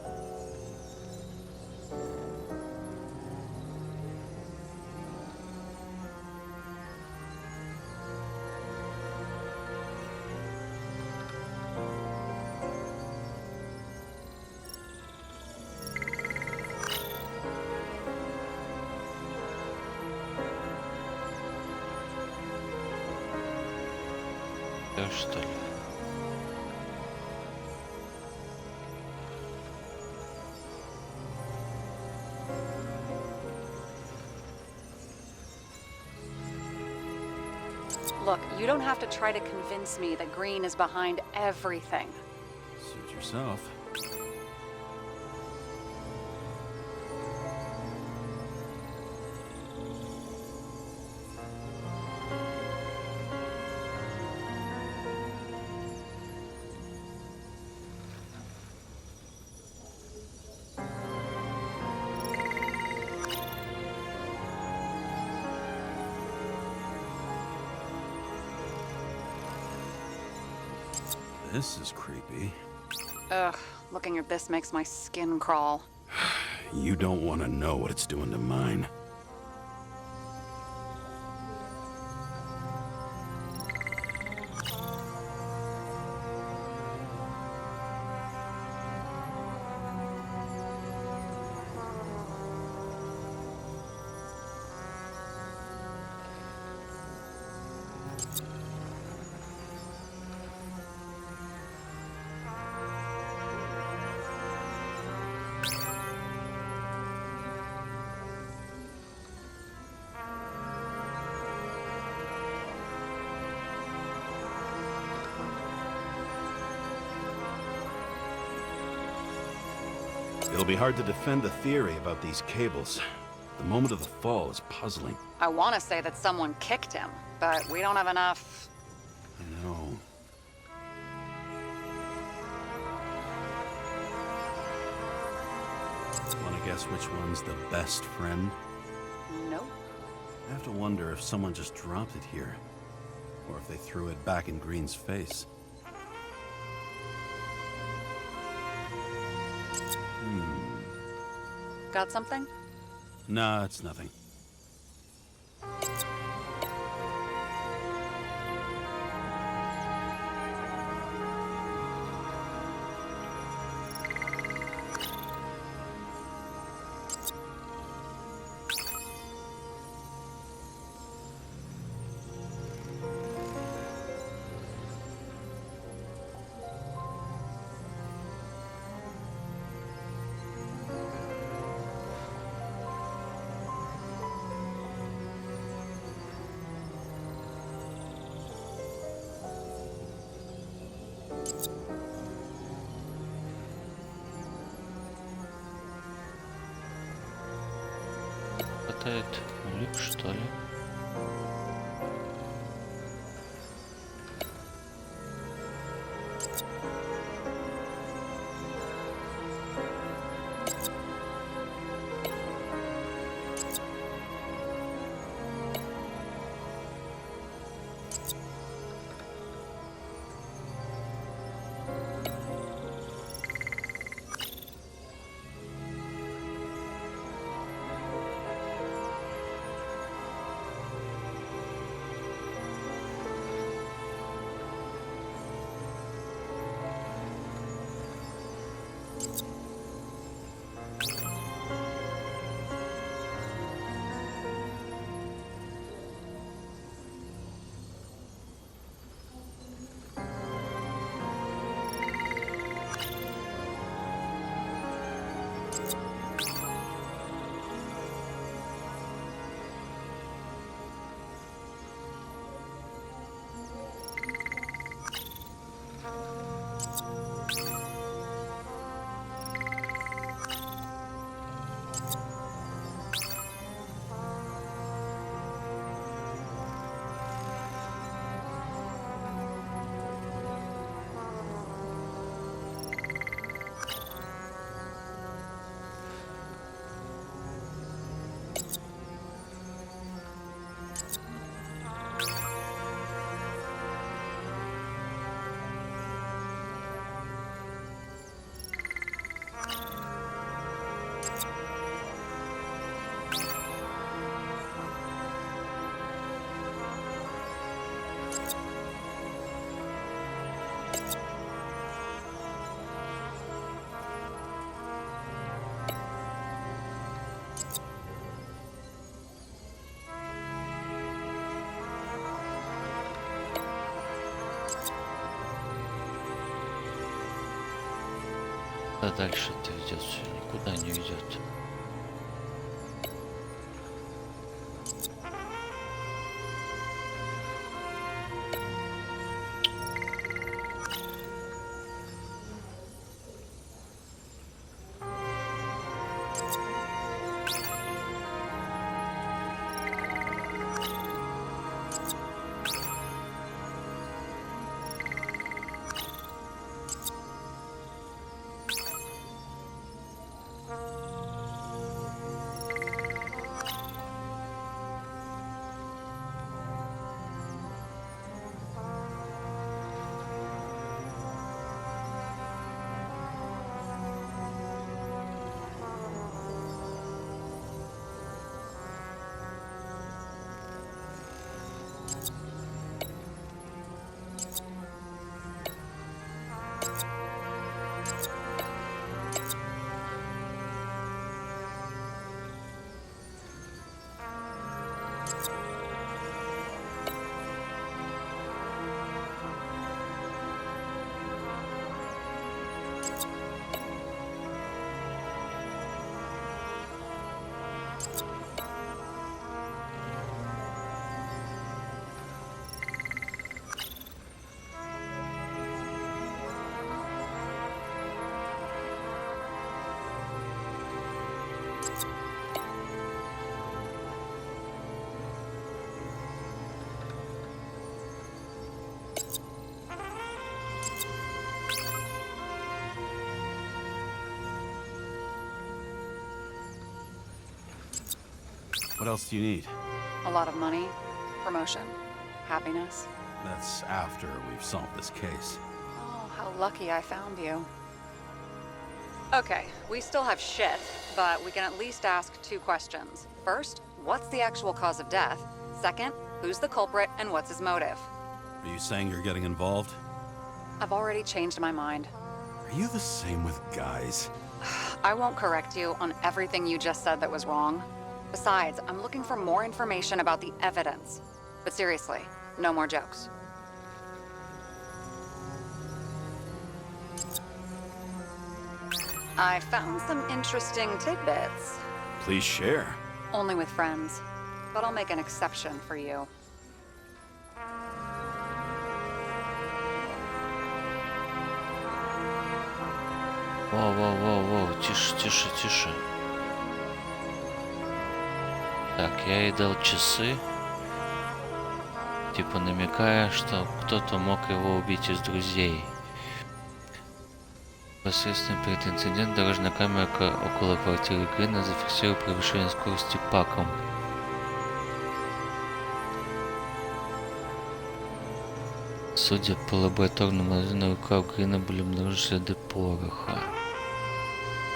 Да, что ли? Look, you don't have to try to convince me that Green is behind everything. Suit yourself. This is creepy. Ugh, looking at this makes my skin crawl. You don't want to know what it's doing to mine. It'll be hard to defend the theory about these cables. The moment of the fall is puzzling. I want to say that someone kicked him, but we don't have enough. I know. Want to guess which one's the best friend? Nope. I have to wonder if someone just dropped it here, or if they threw it back in Green's face. Got something? Nah, it's nothing. Хватает улик, что ли? Куда дальше это ведет? Все никуда не ведет. What else do you need? A lot of money, promotion, happiness. That's after we've solved this case. Oh, how lucky I found you. Okay, we still have shit, but we can at least ask 2 questions. First, what's the actual cause of death? Second, who's the culprit and what's his motive? Are you saying you're getting involved? I've already changed my mind. Are you the same with guys? I won't correct you on everything you just said that was wrong. Besides, I'm looking for more information about the evidence. But seriously, no more jokes. I found some interesting tidbits. Please share. Only with friends. But I'll make an exception for you. Воу, тише. Так, я ей дал часы, типа намекая, что кто-то мог его убить из друзей. Непосредственно перед инцидентом дорожная камера около квартиры Грина зафиксировала превышение скорости Паком. Судя по лабораторному анализу, на руках Грина были обнаружены следы пороха.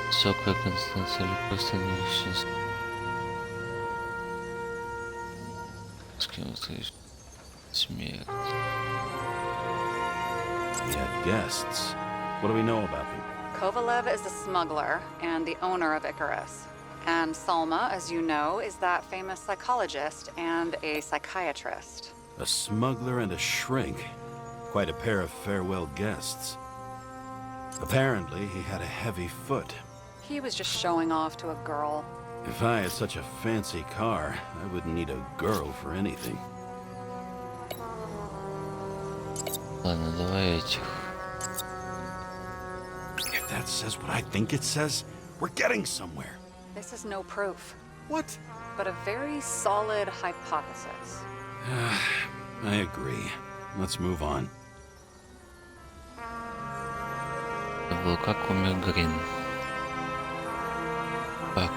Высокая концентрация лекарства смерть. We had guests. What do we know about them? Kovalev is a smuggler and the owner of Icarus. And Salma, as you know, is that famous psychologist and a psychiatrist. A smuggler and a shrink. Quite a pair of farewell guests. Apparently, he had a heavy foot. He was just showing off to a girl. If I had such a fancy car, I wouldn't need a girl for anything. Ладно, давай этих. If that says what I think it says, we're getting somewhere. This is no proof, What? but a very solid hypothesis. I agree. Let's move on. Это был как умер Грин. Как?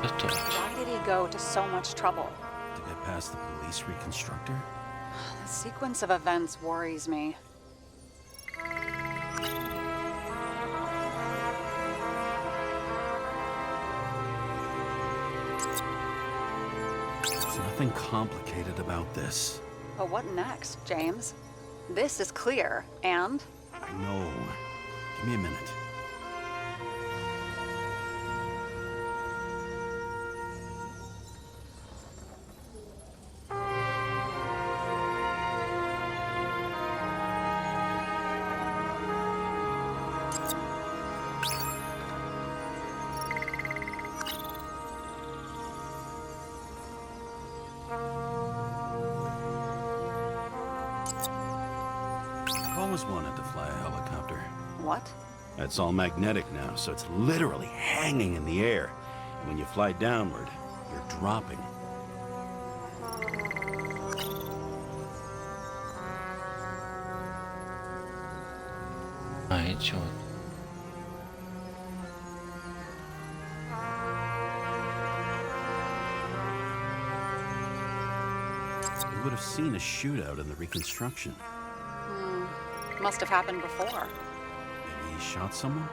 Это вот. Why did he go to so much trouble? To get past the police reconstructor? The sequence of events worries me. There's nothing complicated about this. But what next, James? This is clear, and I know. Give me a minute. always wanted to fly a helicopter. What? It's all magnetic now, so it's literally hanging in the air. And when you fly downward, you're dropping. А, идет. You would have seen a shootout in the reconstruction. Must have happened before. Maybe he shot someone?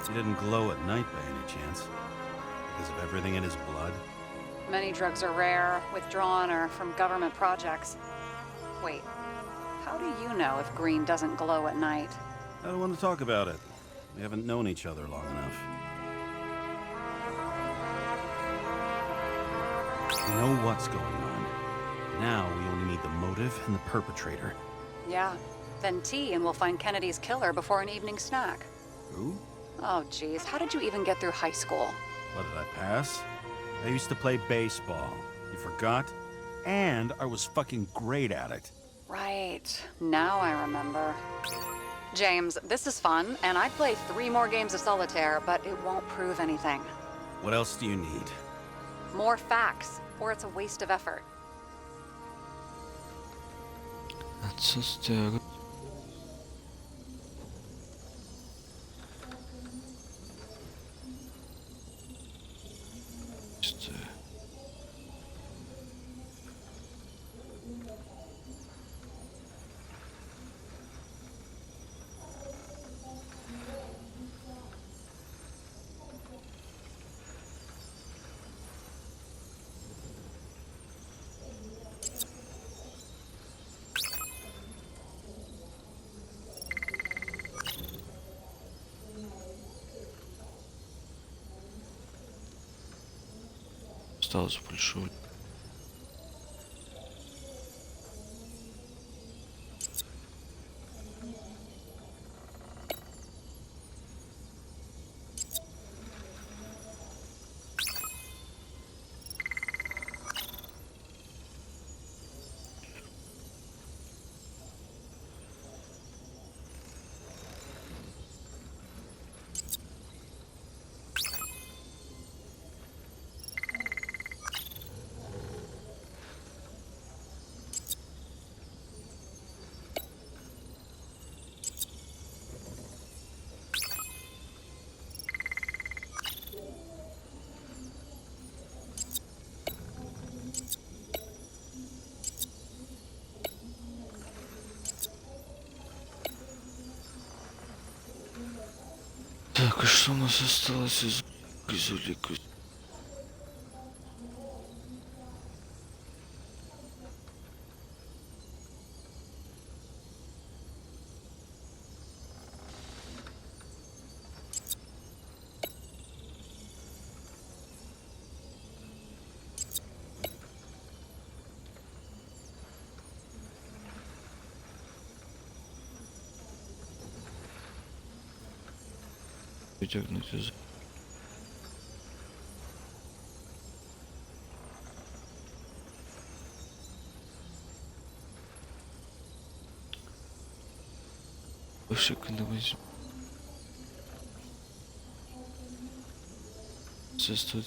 He didn't glow at night by any chance. Because of everything in his blood. Many drugs are rare, withdrawn, or from government projects. Wait, how do you know if green doesn't glow at night? I don't want to talk about it. We haven't known each other long enough. We know what's going on. Now we only need the motive and the perpetrator. Yeah, then T and we'll find Kennedy's killer before an evening snack. Who? Oh geez, how did you even get through high school? What, did I pass? I used to play baseball. You forgot? And I was fucking great at it. Right, now I remember. James, this is fun, and I'd play 3 more games of solitaire, but it won't prove anything. What else do you need? More facts, or it's a waste of effort. Отсутствие... Осталось большое. Так, и что у нас осталось из улик? Вытягнуть из... Выше возьмем. Стоит...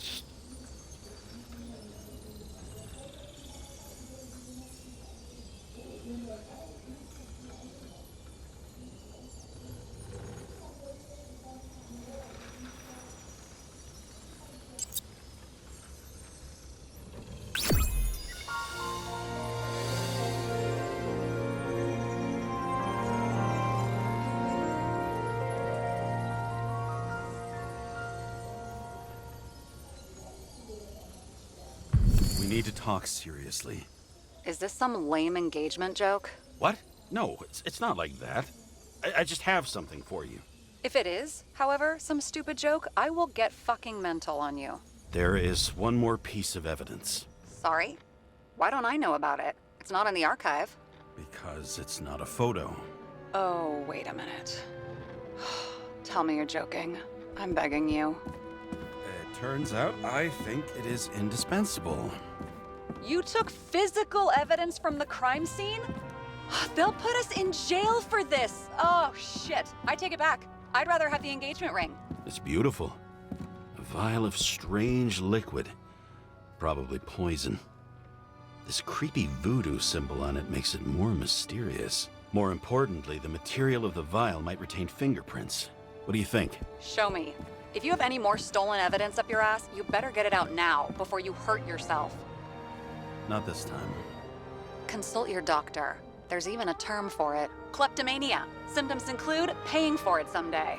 We need to talk seriously. Is this some lame engagement joke? What? No, it's not like that. I just have something for you. If it is, however, some stupid joke, I will get fucking mental on you. There is one more piece of evidence. Sorry? Why don't I know about it? It's not in the archive. Because it's not a photo. Oh, wait a minute. Tell me you're joking. I'm begging you. It turns out I think it is indispensable. You took physical evidence from the crime scene? They'll put us in jail for this. Oh, shit. I take it back. I'd rather have the engagement ring. It's beautiful. A vial of strange liquid. Probably poison. This creepy voodoo symbol on it makes it more mysterious. More importantly, the material of the vial might retain fingerprints. What do you think? Show me. If you have any more stolen evidence up your ass, you better get it out now before you hurt yourself. Not this time. Consult your doctor. There's even a term for it. Kleptomania. Symptoms include paying for it someday.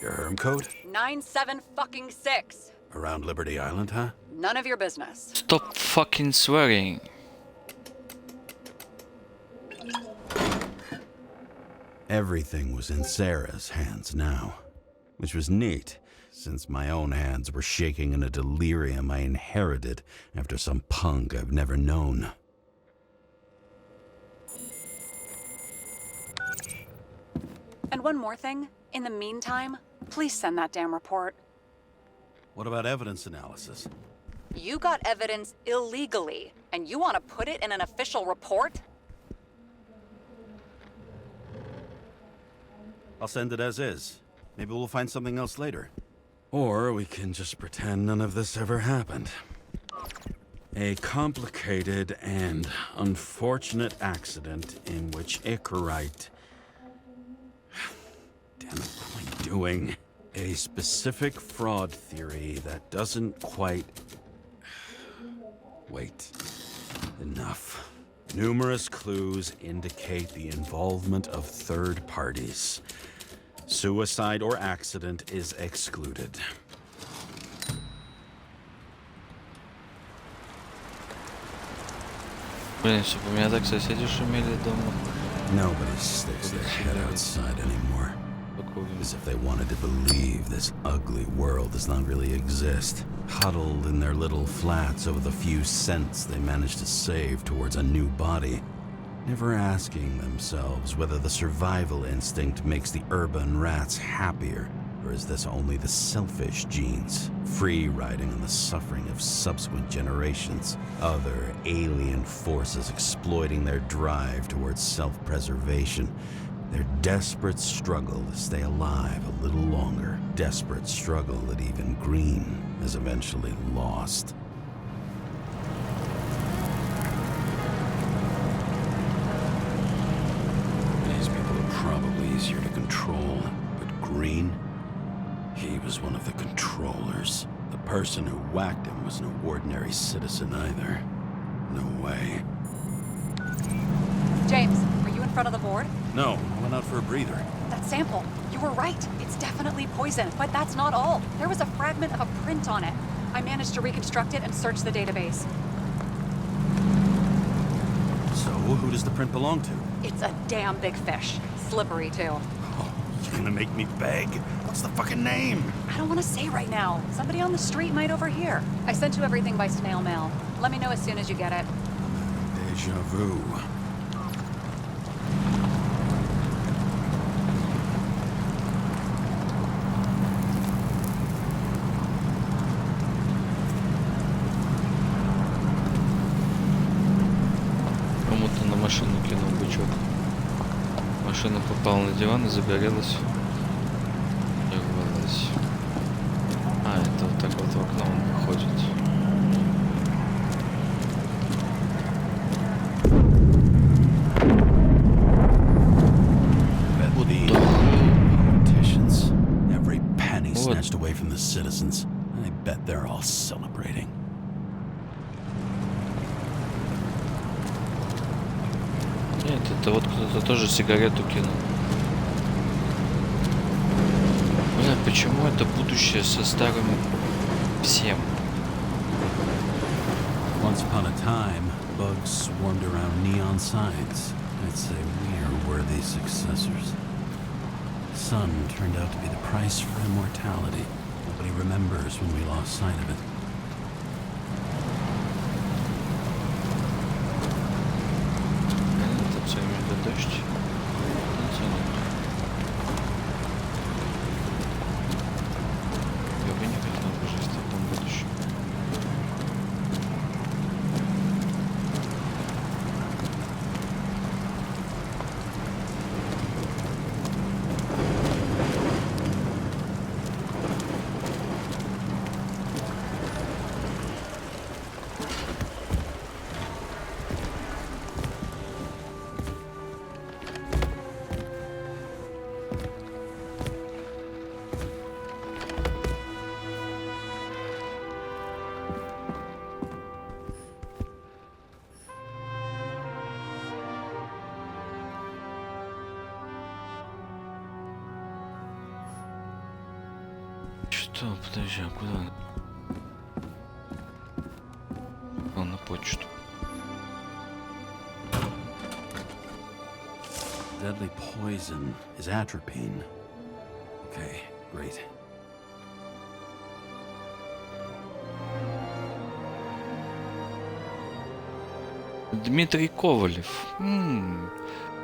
Your herm code? 97-fucking-6. Around Liberty Island, huh? None of your business. Stop fucking swearing. Everything was in Sarah's hands now, which was neat, since my own hands were shaking in a delirium I inherited after some punk I've never known. And one more thing. In the meantime, please send that damn report. What about evidence analysis? You got evidence illegally, and you want to put it in an official report? I'll send it as is. Maybe we'll find something else later. Or we can just pretend none of this ever happened. A complicated and unfortunate accident in which Icarite... Damn it, what am I doing? A specific fraud theory that doesn't quite... Wait. Enough. Numerous clues indicate the involvement of third parties. Suicide or accident is excluded. Блин, если бы у меня так соседи шумели дома. Nobody sticks their head outside anymore. As if they wanted to believe this ugly world does not really exist. Huddled in their little flats over the few cents they managed to save towards a new body. Never asking themselves whether the survival instinct makes the urban rats happier, or is this only the selfish genes, free riding on the suffering of subsequent generations, other alien forces exploiting their drive towards self-preservation, their desperate struggle to stay alive a little longer, desperate struggle that even Green has eventually lost. These people are probably easier to control, but Green, he was one of the controllers. The person who whacked him was no ordinary citizen either. No way. James, are you in front of the board? No, I went out for a breather. That sample. You were right. It's definitely poison, but that's not all. There was a fragment of a print on it. I managed to reconstruct it and search the database. So, who does the print belong to? It's a damn big fish. Slippery, too. Oh, you're gonna make me beg? What's the fucking name? I don't want to say right now. Somebody on the street might overhear. I sent you everything by snail mail. Let me know as soon as you get it. Deja vu. Кому-то на машину кинул бычок. Машина попала на диван и загорелась. И рвалась. А, это вот так вот в окно он выходит. Politicians. Every penny snatched away from the citizens. I bet they're all celebrating. Нет, это вот кто-то тоже сигарету кинул. Бля, почему это будущее со старым всем? Once upon a time, bugs swarmed around neon signs. I'd say we are worthy successors. Sun turned out to be the price for immortality. Nobody remembers when we lost sight of it. Что? Подожди, а куда? А, на почту. Deadly poison is atropine. Okay, great. Дмитрий Ковалев.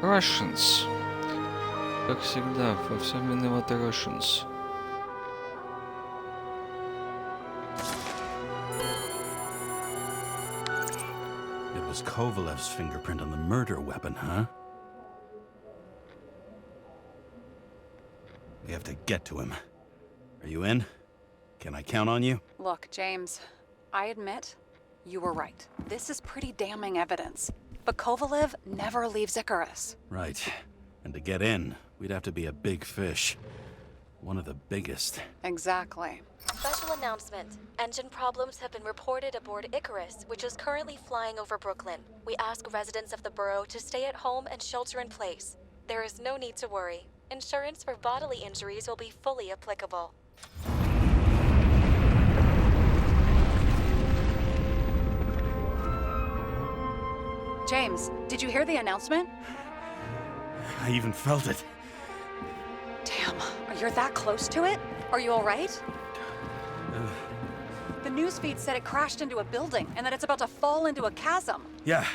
Russians. Как всегда, во всем виноваты Russians. It was Kovalev's fingerprint on the murder weapon, huh? We have to get to him. Are you in? Can I count on you? Look, James, I admit you were right. This is pretty damning evidence. But Kovalev never leaves Icarus. Right. And to get in, we'd have to be a big fish. One of the biggest. Exactly. Special announcement. Engine problems have been reported aboard Icarus, which is currently flying over Brooklyn. We ask residents of the borough to stay at home and shelter in place. There is no need to worry. Insurance for bodily injuries will be fully applicable. James, did you hear the announcement? I even felt it. Damn, you're that close to it? Are you alright? The newsfeed said it crashed into a building and that it's about to fall into a chasm. Yeah.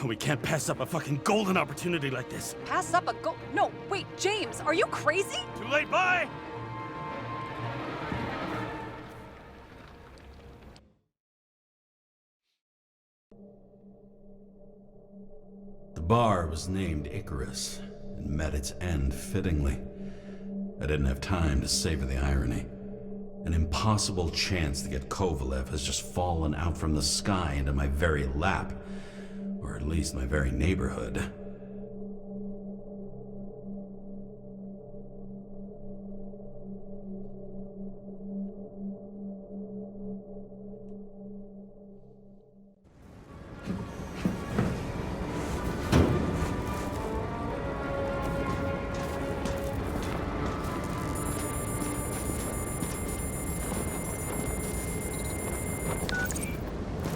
We can't pass up a fucking golden opportunity like this. Pass up a No, wait, James, are you crazy? Too late, bye! The bar was named Icarus and met its end fittingly. I didn't have time to savor the irony. An impossible chance to get Kovalev has just fallen out from the sky into my very lap. Or at least my very neighborhood.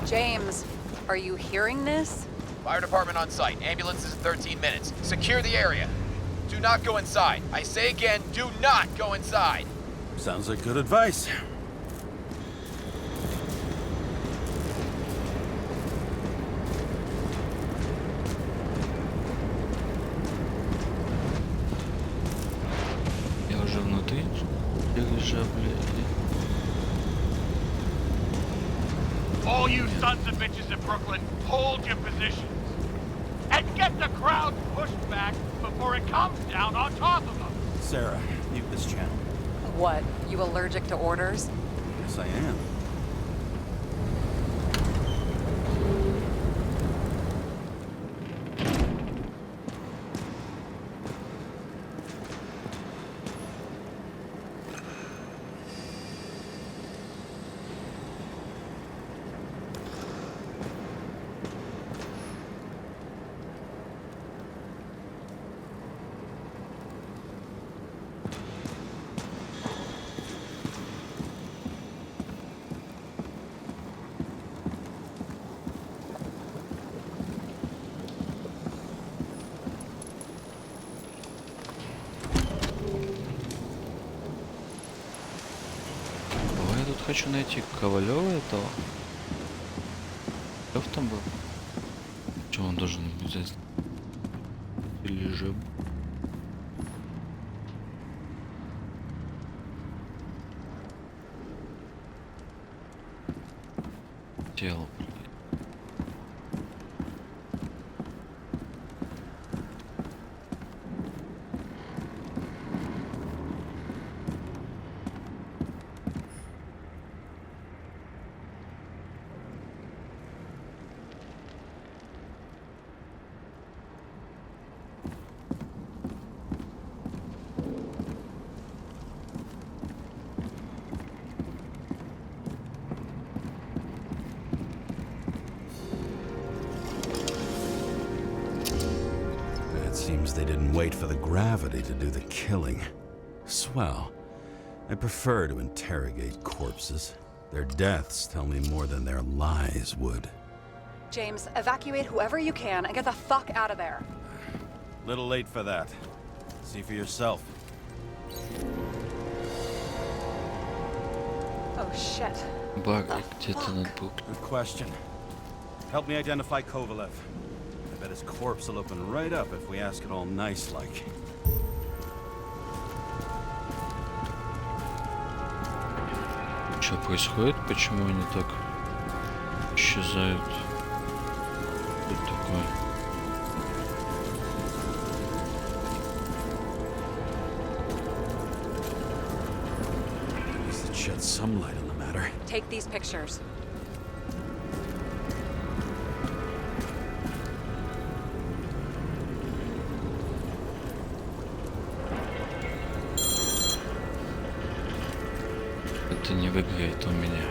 James, are you hearing this? Fire department on site. Ambulances in 13 minutes. Secure the area. Do not go inside. I say again, do not go inside. Sounds like good advice. Я уже внутри дирижабля. All you sons of bitches in Brooklyn, hold your positions. And get the crowd pushed back before it comes down on top of them. Sarah, mute this channel. What, you allergic to orders? Yes, I am. Хочу найти Ковалева этого. Кто там был? Что он должен взять? Или же... Тело. It seems they didn't wait for the gravity to do the killing. Swell. I prefer to interrogate corpses. Their deaths tell me more than their lies would. James, evacuate whoever you can and get the fuck out of there. Little late for that. See for yourself. Oh shit. Бар где-то над буквой. Good question. Help me identify Kovalev. I bet his corpse will open right up if we ask it all nice-like. Что происходит? Почему они так исчезают? Что такое? At least it sheds some light on the matter. Take these pictures. Это не в игре, это у меня.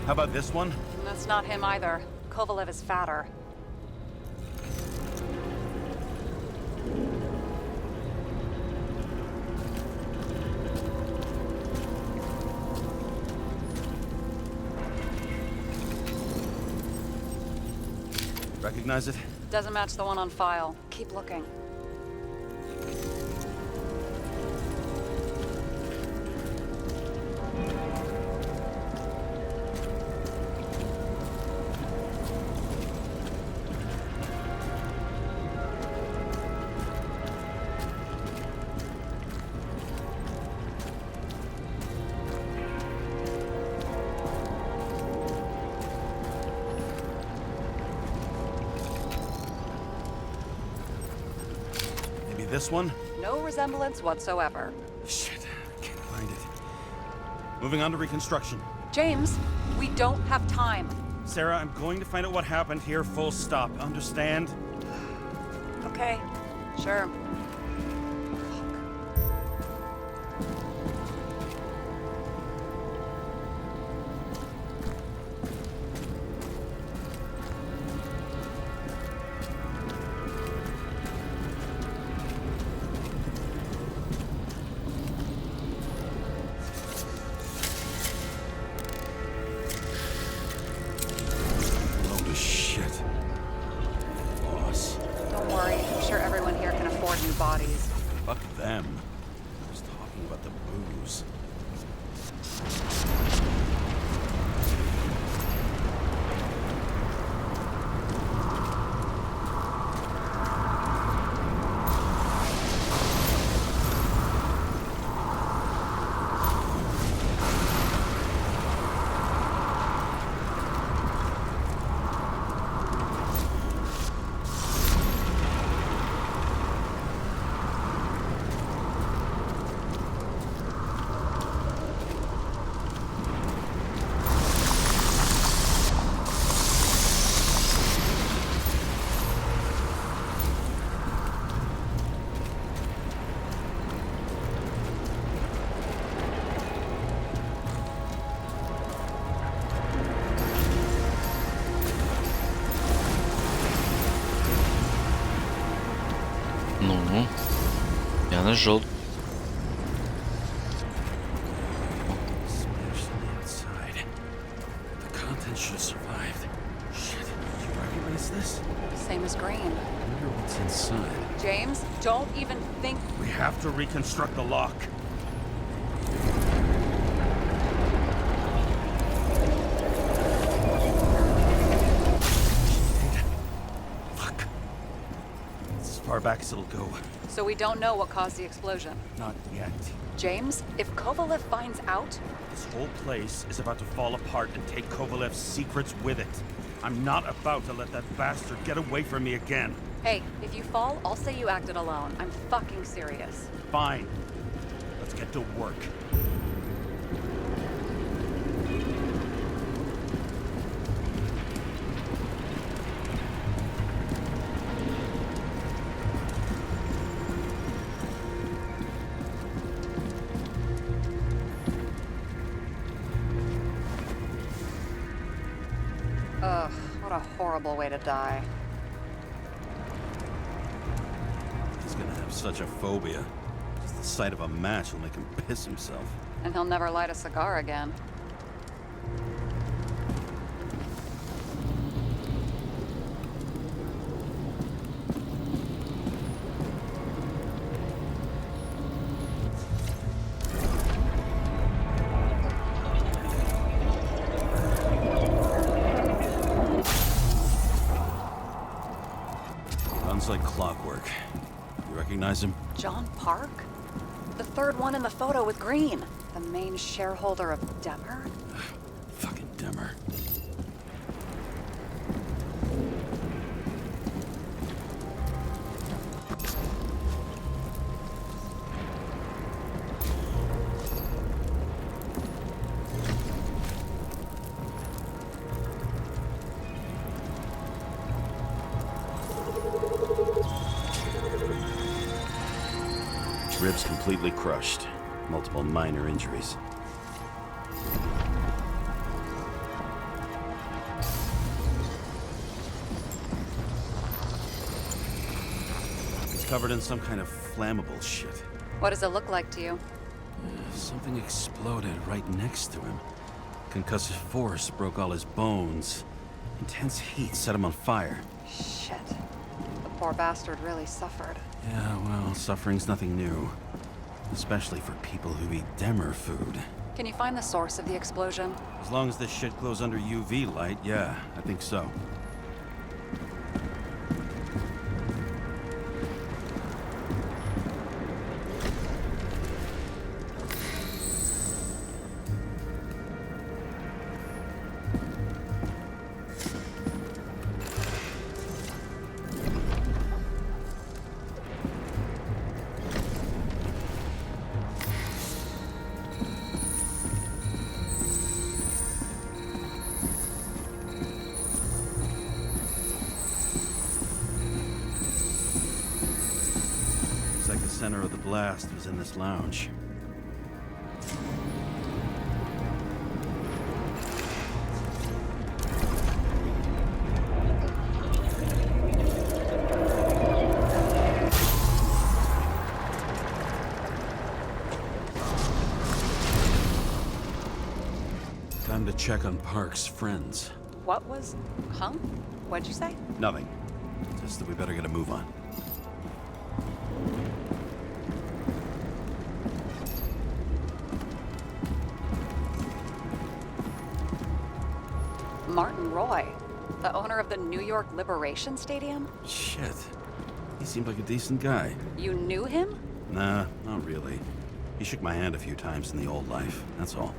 How about this one? That's not him either. Kovalev is fatter. Recognize it? Doesn't match the one on file. Keep looking. This one? No resemblance whatsoever. Shit, I can't find it. Moving on to reconstruction. James, we don't have time. Sarah, I'm going to find out what happened here, full stop. Understand? Okay, sure. Load of shit. Boss. Don't worry, I'm sure everyone here can afford new bodies. Fuck them. I was talking about the booze. Ну, я нажал. Smashed on the inside. The contents should have survived. Shit, did you recognize this? Same as green. I wonder what's inside. James, don't even think. We have to reconstruct the lock. Fuck. It's as far back as it'll go. So we don't know what caused the explosion. Not yet. James, if Kovalev finds out, This whole place is about to fall apart and take Kovalev's secrets with it. I'm not about to let that bastard get away from me again. hey, if you fall, I'll say you acted alone. I'm fucking serious. Fine. Let's get to work. Ugh, what a horrible way to die. gonna have such a phobia. Just the sight of a match will make him piss himself. And he'll never light a cigar again. Runs like clockwork. You recognize him? John Park? The third one in the photo with Green. The main shareholder of Demmer? Fucking Demmer. Ribs completely crushed. Multiple minor injuries. He's covered in some kind of flammable shit. What does it look like to you? Something exploded right next to him. Concussive force broke all his bones. Intense heat set him on fire. Shit. The poor bastard really suffered. Yeah, well, suffering's nothing new. Especially for people who eat Demmer food. Can you find the source of the explosion? As long as this shit glows under UV light, yeah, I think so. The center of the blast was in this lounge. Time to check on Park's friends. What was... Huh? What'd you say? Nothing. Just that we better get a move on. Martin Roy, the owner of the New York Liberation Stadium? Shit. He seemed like a decent guy. You knew him? Nah, not really. He shook my hand a few times in the old life, that's all.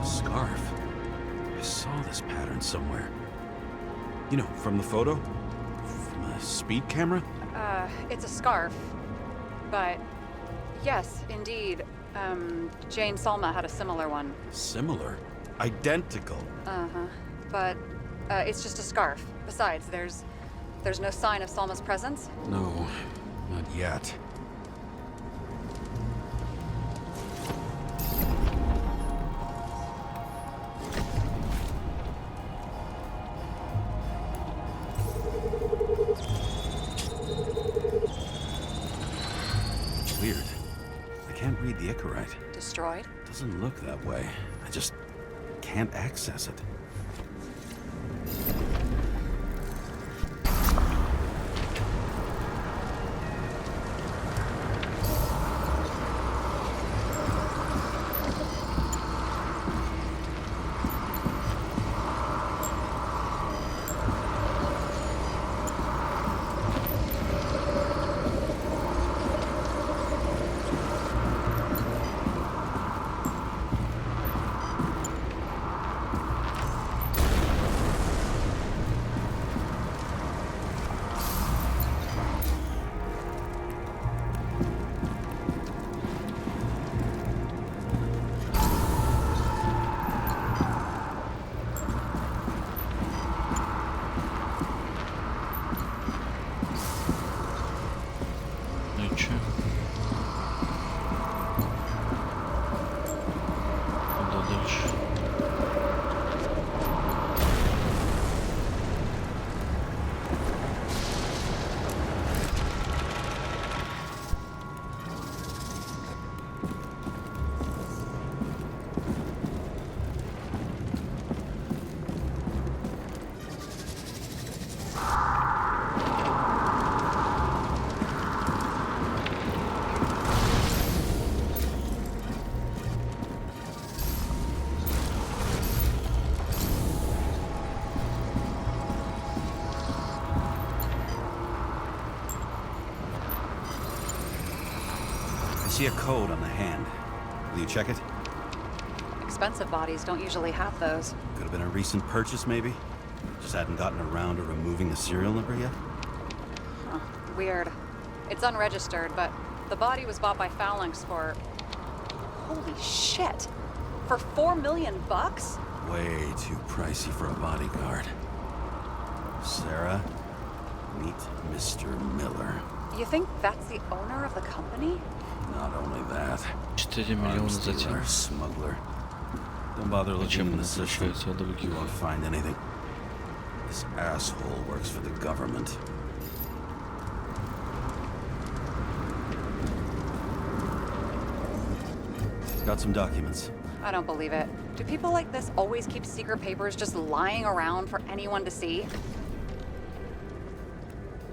Scarf. I saw this pattern somewhere. You know, from the photo? From a speed camera? It's a scarf. But, yes, indeed. Jane Salma had a similar one. Similar? Identical? Uh-huh. But, it's just a scarf. Besides, there's no sign of Salma's presence? No, not yet. Weird. I can't read the Icarite. Destroyed? Doesn't look that way. I just can't access it. see a code on the hand. Will you check it? Expensive bodies don't usually have those. Could have been a recent purchase, maybe? Just hadn't gotten around to removing the serial number yet? Huh. Weird. It's unregistered, but the body was bought by Phalanx for... Holy shit! For $4 million bucks? Way too pricey for a bodyguard. Sarah, meet Mr. Miller. You think that's the owner of the company? Not only that, 4 миллиона arms за dealer, тень. smuggler. Don't bother looking Чем in the он system. отличается от You других? won't find anything. This asshole works for the government. Got some documents. I don't believe it. Do people like this always keep secret papers just lying around for anyone to see?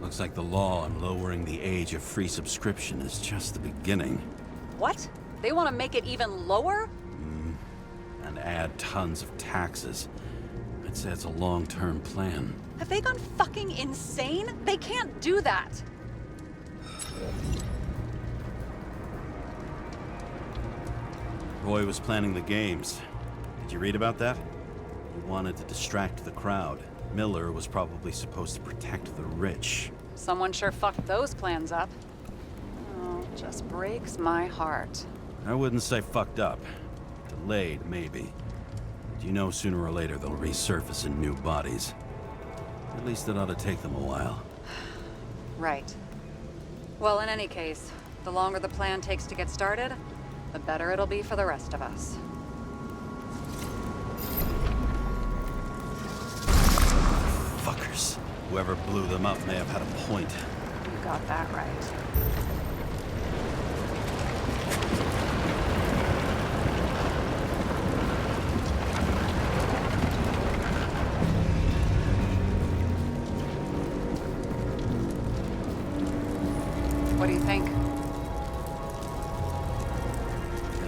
Looks like the law on lowering the age of free subscription is just the beginning. What? They want to make it even lower? And add tons of taxes. I'd say it's a long-term plan. Have they gone fucking insane? They can't do that. Roy was planning the games. Did you read about that? He wanted to distract the crowd. Miller was probably supposed to protect the rich. Someone sure fucked those plans up. Oh, just breaks my heart. I wouldn't say fucked up. Delayed, maybe. But you know sooner or later they'll resurface in new bodies. At least it ought to take them a while. Right. Well, in any case, the longer the plan takes to get started, the better it'll be for the rest of us. Fuckers. Whoever blew them up may have had a point. You got that right. What do you think?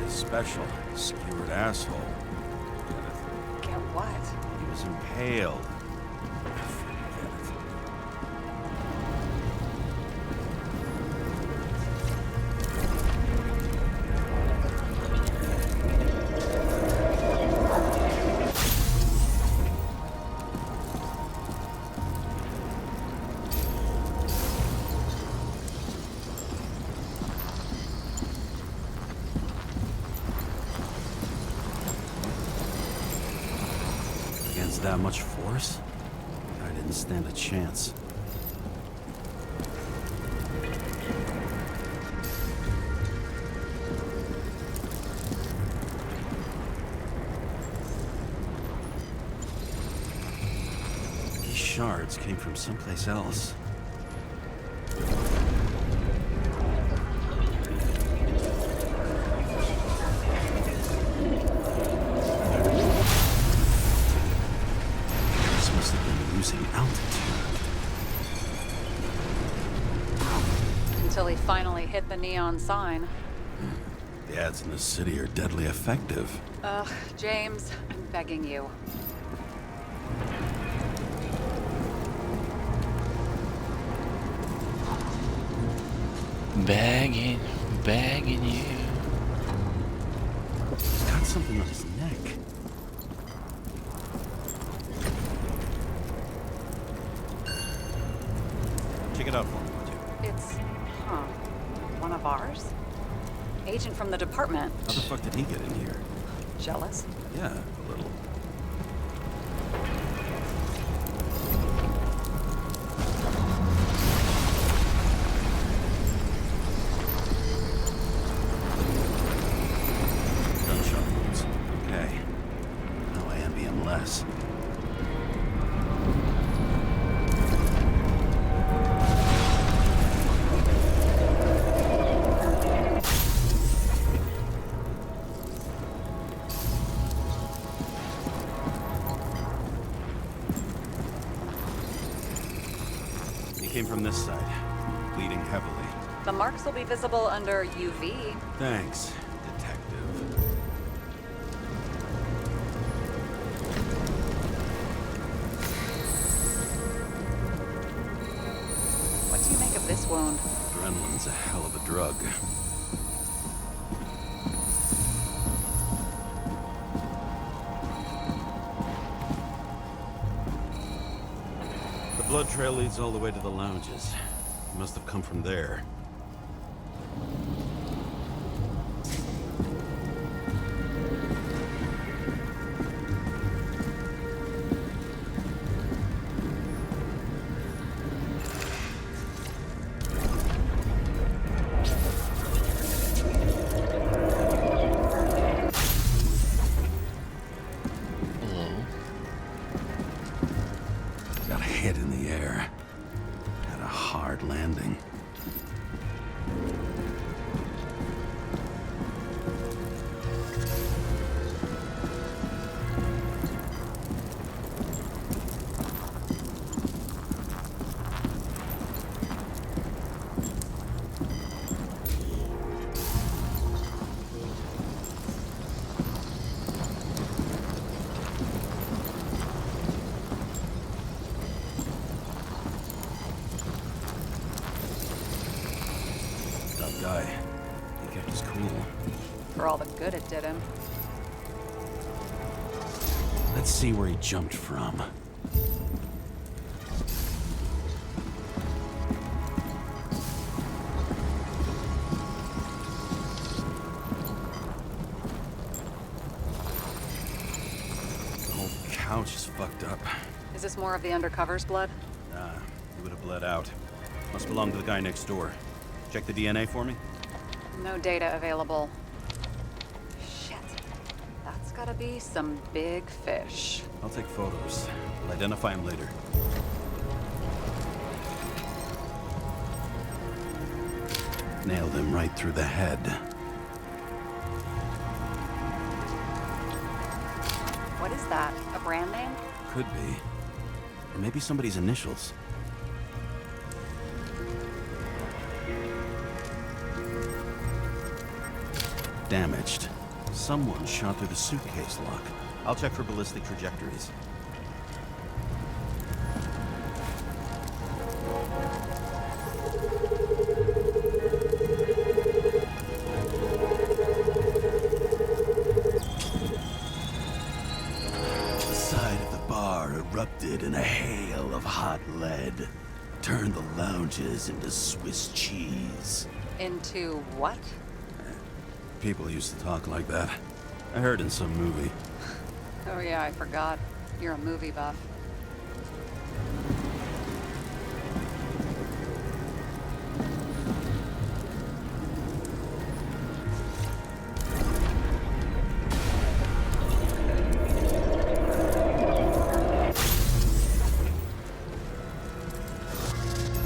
A special, skewered asshole. Get what? He was impaled. Forget it. Against that much force? I didn't stand a chance. These shards came from someplace else. This must have been losing altitude. Until he finally hit the neon sign. The ads in the city are deadly effective. Ugh, James, I'm begging you. Begging you. He's got something on his neck. Check it out for me, would you? It's, one of ours? Agent from the department. How the fuck did he get in here? Jealous? Yeah, a little. Gunshot wounds. Okay. Now I envy him less. He came from this side, bleeding heavily. The marks will be visible under UV. Thanks, detective. What do you make of this wound? Adrenaline's a hell of a drug. Blood trail leads all the way to the lounges. It must have come from there. Hello. Got hit in the air. Had a hard landing. Tough guy. He kept his cool. For all the good it did him. Let's see where he jumped from. The whole couch is fucked up. Is this more of the undercover's blood? Nah, he would have bled out. Must belong to the guy next door. Check the DNA for me. No data available. Shit. That's gotta be some big fish. I'll take photos. We'll identify him later. Nailed him right through the head. What is that? A brand name? Could be. Or maybe somebody's initials. Damaged. Someone shot through the suitcase lock. I'll check for ballistic trajectories. The side of the bar erupted in a hail of hot lead. Turned the lounges into Swiss cheese. Into what? People used to talk like that. I heard in some movie. Oh yeah, I forgot. You're a movie buff.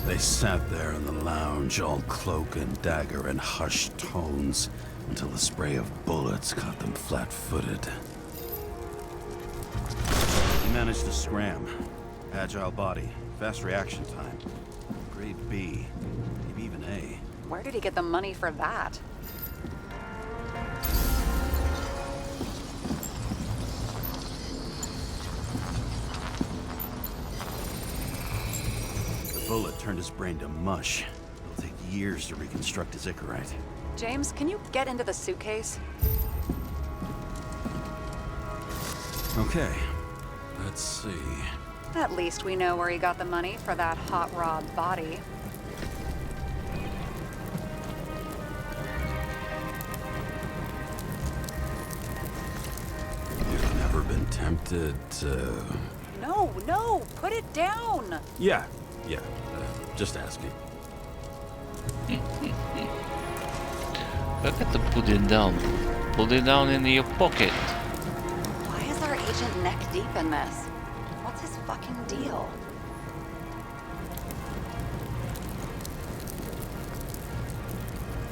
They sat there in the lounge, all cloak and dagger and hushed tones, until the spray of bullets caught them flat-footed. He managed to scram. Agile body, fast reaction time. Grade B, maybe even A. Where did he get the money for that? The bullet turned his brain to mush. It'll take years to reconstruct his Icarite. James, can you get into the suitcase? Okay, let's see. At least we know where he got the money for that hot rod body. You've never been tempted to... No, put it down! Yeah, just asking. Как это put it down? Put it down in your pocket. Why is our agent neck deep in this? What's his fucking deal?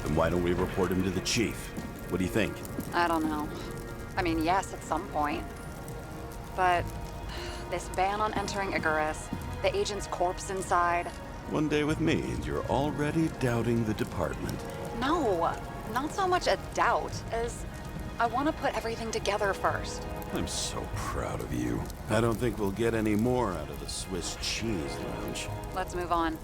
Then why don't we report him to the chief? What do you think? I don't know. I mean, yes, at some point. But this ban on entering Icarus, the agent's corpse inside. One day with me, and you're already doubting the department. No, not so much a doubt as I want to put everything together first. I'm so proud of you. I don't think we'll get any more out of the Swiss cheese lounge. Let's move on.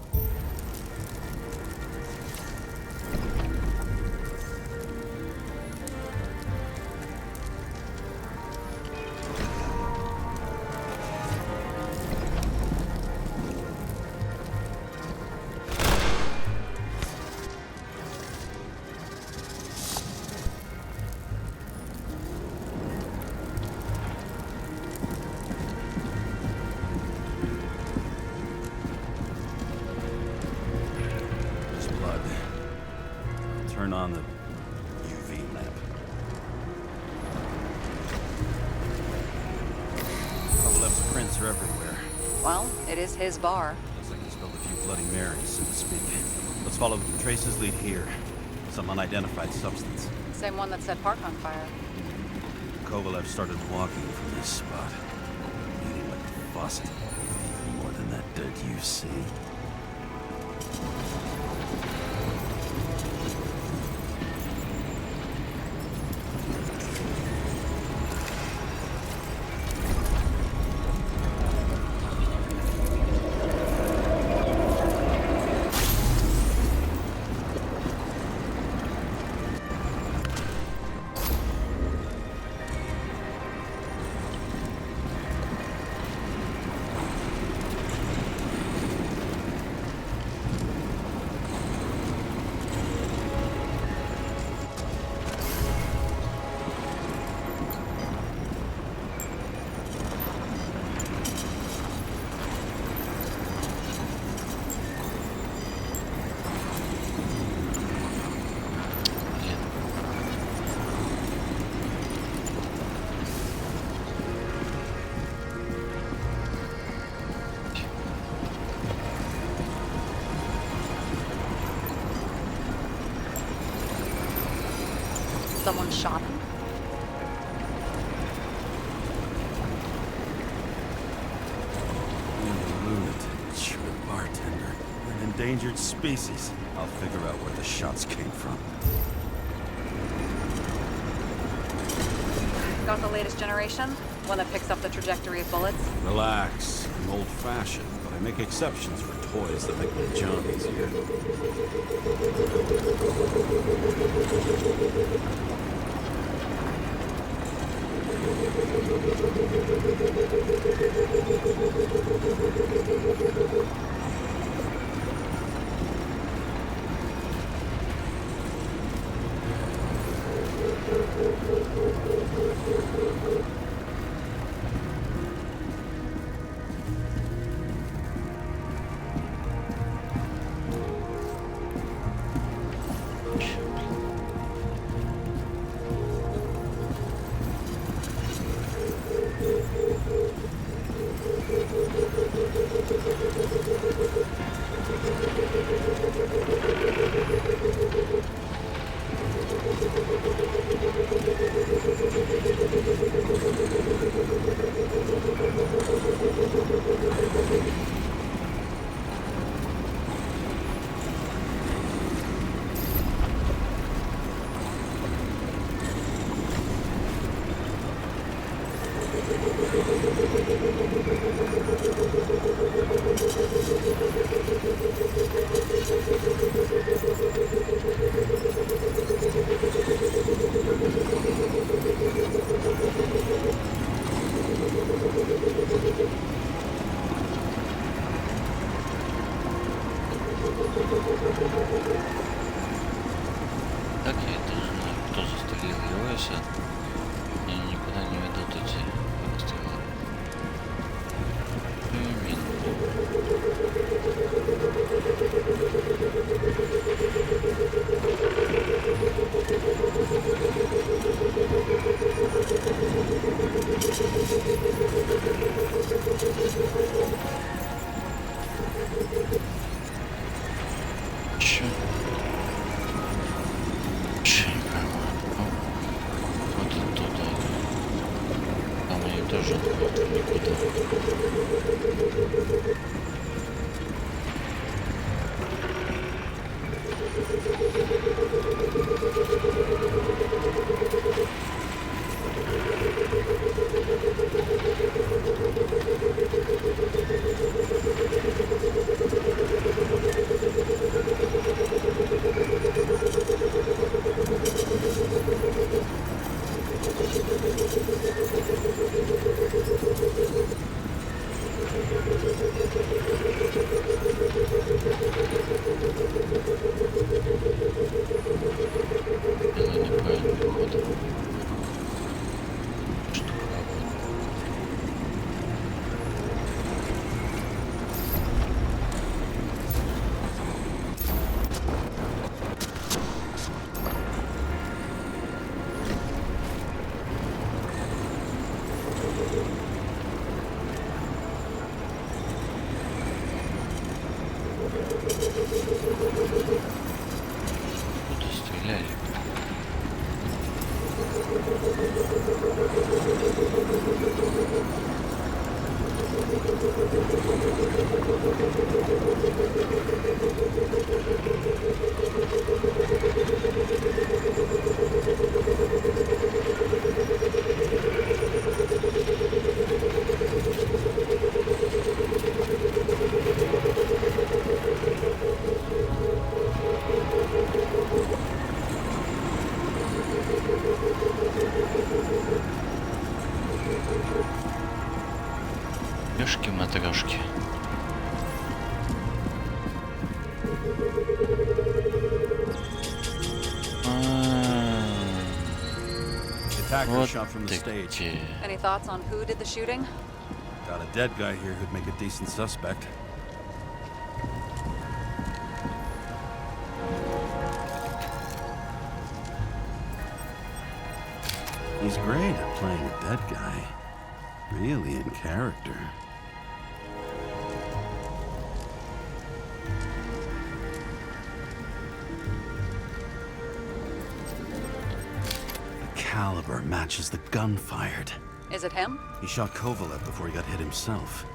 turn on the UV lamp. Kovalev's prints are everywhere. Well, it is his bar. Looks like he spilled a few Bloody Marys, so to speak. Let's follow the traces lead here. Some unidentified substance. Same one that set Park on fire. Kovalev started walking from this spot. Bleeding like a faucet. More than that dirt you see. Someone shot him? A lunatic, sure, bartender. An endangered species. I'll figure out where the shots came from. Got the latest generation? One that picks up the trajectory of bullets? Relax. I'm old-fashioned, but I make exceptions for toys that make my job easier. Так, я даже не знаю, кто застрелил Льюиса. Они никуда не ведут эти выстрелы. Чё? Чё, не пойму. Вот и туда. Там они тоже никуда. трошки. Attacker Вот shot from the stage. где. Any thoughts on who did the shooting? Got a dead guy here who'd make a decent suspect. He's great at playing a dead guy. Really in character. The caliber matches the gun fired. Is it him? He shot Kovalev before he got hit himself.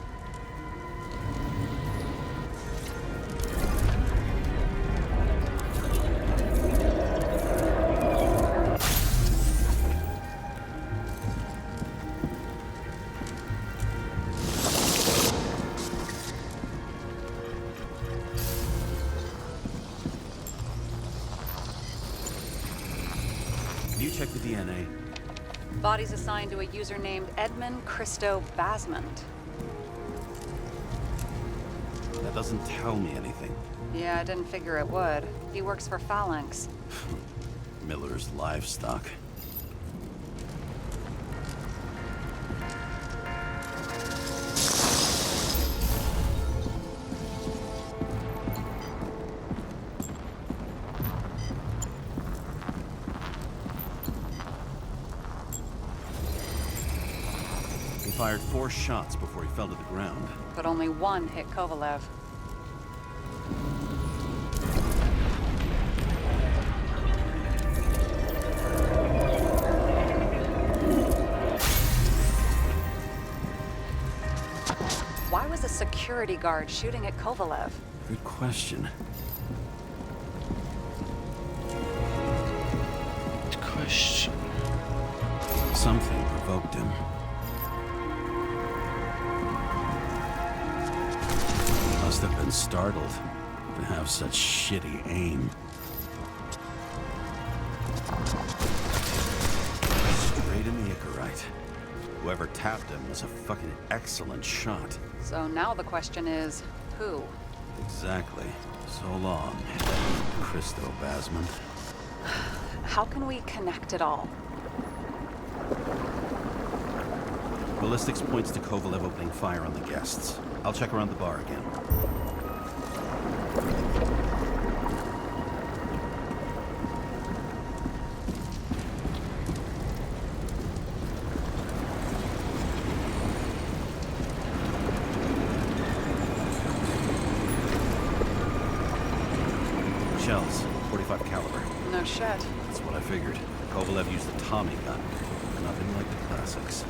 You check the DNA. Body's assigned to a user named Edmund Christo Basmond. That doesn't tell me anything. Yeah, I didn't figure it would. He works for Phalanx. Miller's livestock. He fired 4 shots before he fell to the ground. But only one hit Kovalev. Why was a security guard shooting at Kovalev? Good question. Good question. Something provoked him. He must have been startled to have such shitty aim. Straight in the Icarite. Whoever tapped him was a fucking excellent shot. So now the question is, who? Exactly. So long, Christo Basmond. How can we connect it all? Ballistics points to Kovalev opening fire on the guests. I'll check around the bar again. Shells, 45 caliber. No shit. That's what I figured. Kovalev used the Tommy gun. Nothing like the classics.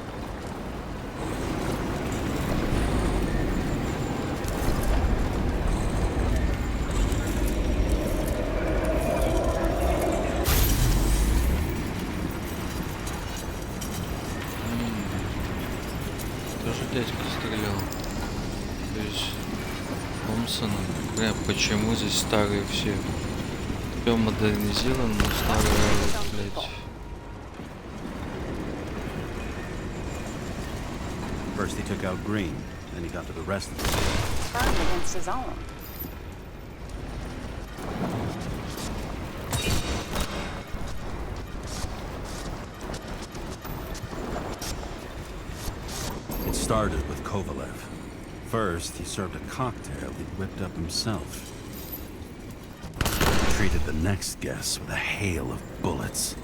Тоже дядька стрелял. То есть Томпсон. Бля, почему здесь старые все? Все модернизировано, но старые, блядь. First he took out Green, then he got to the rest of the city. Turned against his own. It started with Kovalev. First, he served a cocktail he'd whipped up himself. He treated the next guest with a hail of bullets.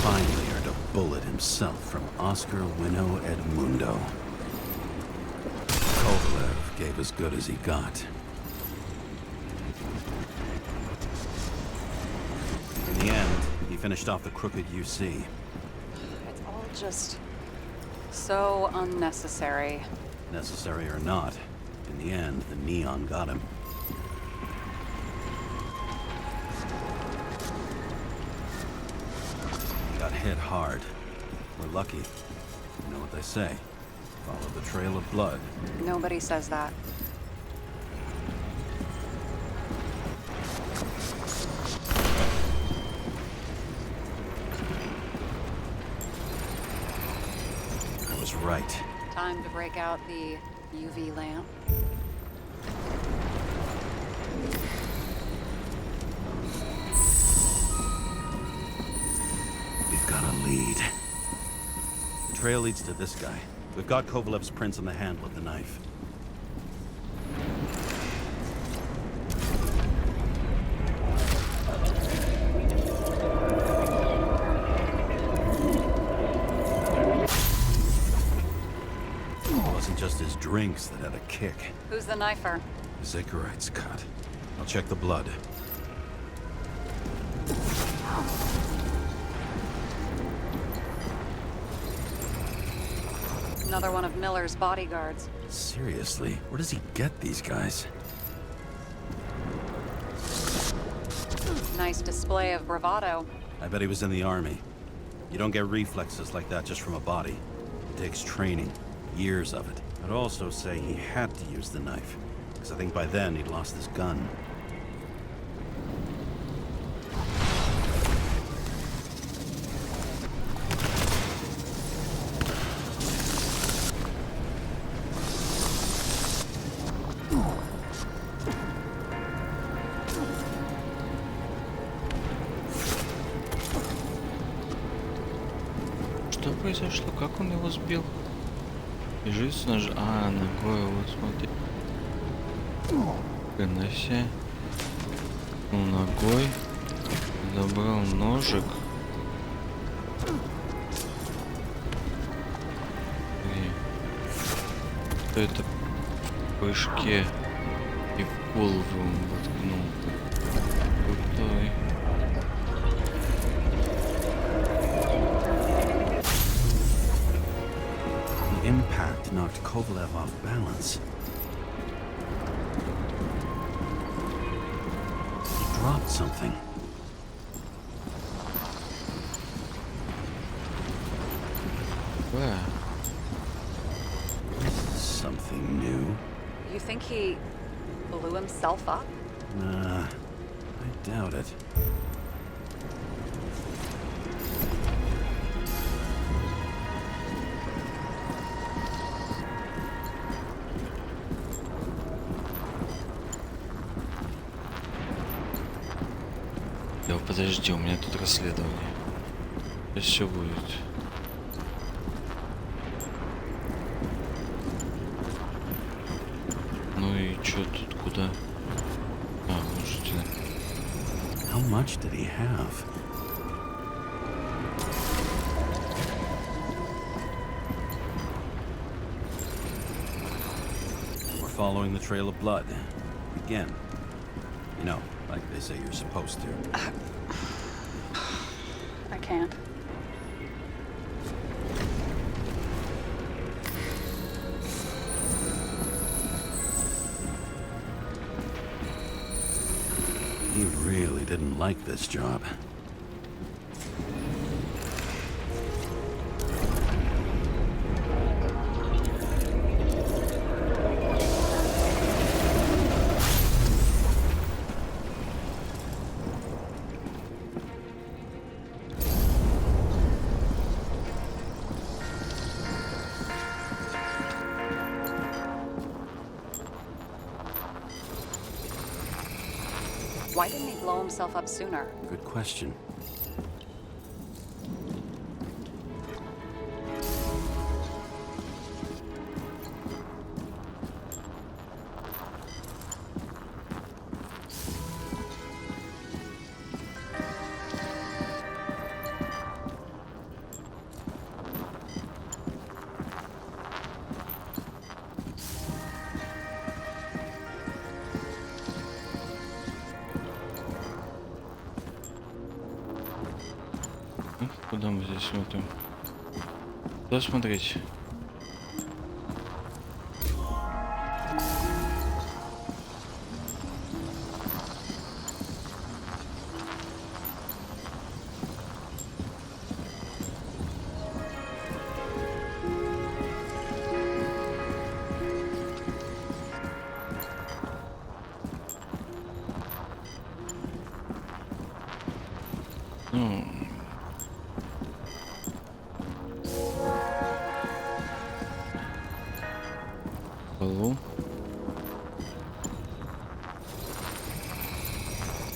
Finally earned a bullet himself from Oscar Wino Edmundo. Kovalev gave as good as he got. In the end, he finished off the crooked UC. It's all just so unnecessary. Necessary or not, in the end, the neon got him. He got hit hard. We're lucky. You know what they say. Follow the trail of blood. Nobody says that. I was was right. Time to break out the UV lamp. We've got a lead. The trail leads to this guy. We've got Kovalev's prints on the handle of the knife. It wasn't just his drinks that had a kick. Who's the knifer? Zacharites cut. I'll check the blood. Another one of Miller's bodyguards. Seriously, where does he get these guys? Nice display of bravado. I bet he was in the army. You don't get reflexes like that just from a body. It takes training, years of it. I'd also say he had to use the knife, because I think by then he'd lost his gun. Что произошло? Как он его сбил? Бежит с нож... А, ногой, вот смотри. Выноси. Ну, ногой. Забрал ножик. И... Это в прыжке и в голову воткнул. Крутой. Impact knocked Kovalev off balance. He dropped something. Where? This is something new. You think he blew himself up? Nah, I doubt it. Подожди, у меня тут расследование. Сейчас все будет. Ну и чё тут, куда? А, можете. How much did he have? We're following the trail of blood. Again. You know, like they say you're supposed to. I can't. He really didn't like this job. Why didn't he blow himself up sooner? Good question. Куда мы здесь смотрим? Куда смотреть?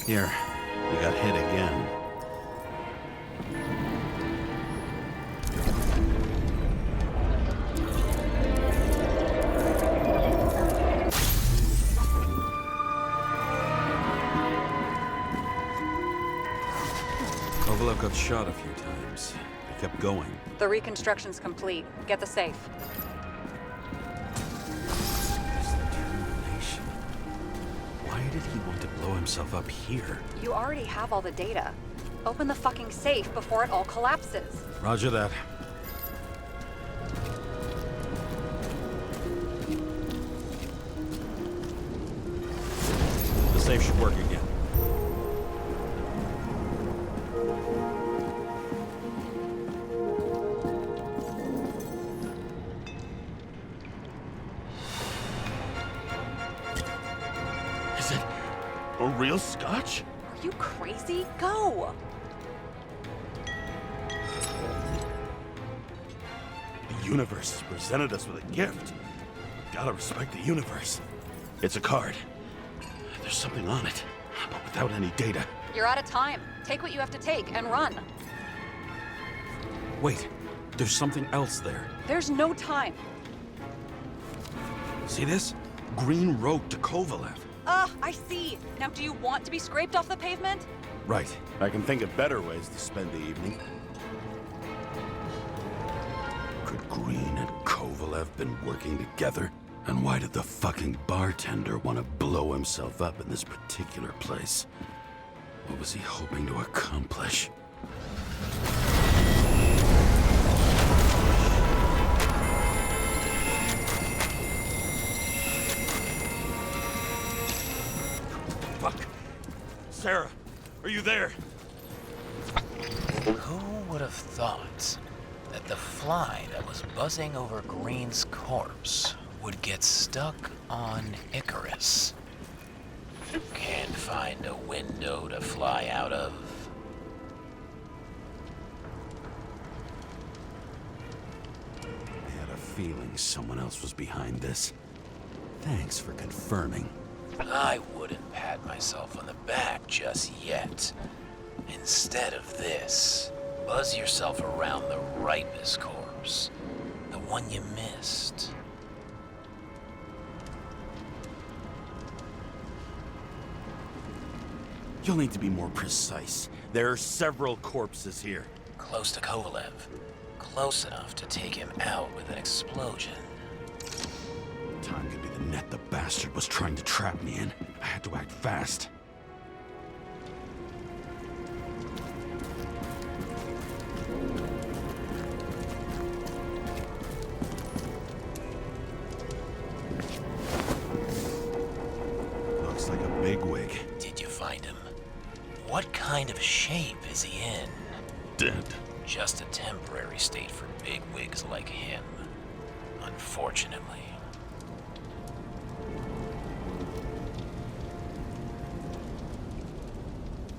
Here, we got hit again. Kovalev got shot a few times. He kept going. The reconstruction's complete. Get the safe. Determination. Why did he want to blow himself up here? You already have all the data. Open the fucking safe before it all collapses. Roger that. The safe should work again. Is it a real scotch? Are you crazy? Go! The universe has presented us with a gift. Gotta respect the universe. It's a card. There's something on it, but without any data. You're out of time. Take what you have to take and run. Wait, there's something else there. There's no time. See this? Green wrote to Kovalev. I see. Now do you want to be scraped off the pavement? Right. I can think of better ways to spend the evening. Could Green and Kovalev been working together? And why did the fucking bartender want to blow himself up in this particular place? What was he hoping to accomplish? Fuck. Sarah, are you there? Who would have thought that the fly that was buzzing over Green's corpse would get stuck on Icarus? Can't find a window to fly out of. I had a feeling someone else was behind this. Thanks for confirming. I wouldn't pat myself on the back just yet. Instead of this, buzz yourself around the Ripus corpse. The one you missed. You'll need to be more precise. There are several corpses here. Close to Kovalev. Close enough to take him out with an explosion. Time could be the net the bastard was trying to trap me in. I had to act fast. Looks like a bigwig. Did you find him? What kind of shape is he in? Dead. Just a temporary state for bigwigs like him. Unfortunately.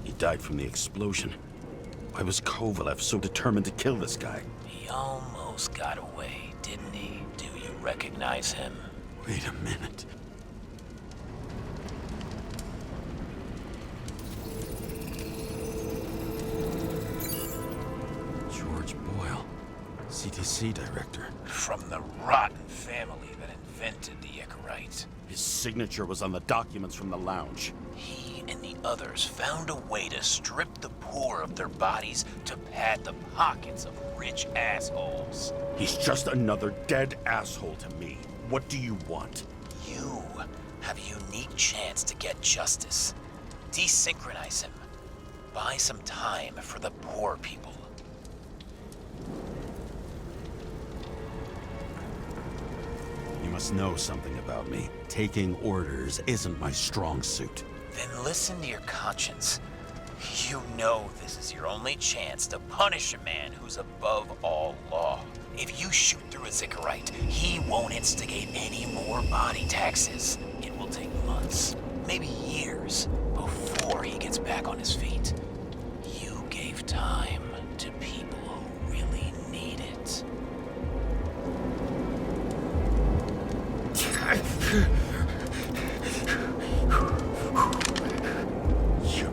He died from the explosion. Why was Kovalev so determined to kill this guy? He almost got away, didn't he? Do you recognize him? Wait a minute. George Boyle, CTC director. From the rotten family that invented the Icarite. His signature was on the documents from the lounge. He and the others found a way to strip the poor of their bodies to pad the pockets of rich assholes. He's just another dead asshole to me. What do you want? You have a unique chance to get justice. Desynchronize him. Buy some time for the poor people. You must know something about me. Taking orders isn't my strong suit. Then listen to your conscience. You know this is your only chance to punish a man who's above all law. If you shoot through a Icarite, he won't instigate any more body taxes. It will take months, maybe years, before he gets back on his feet. You gave time to people who really need it. You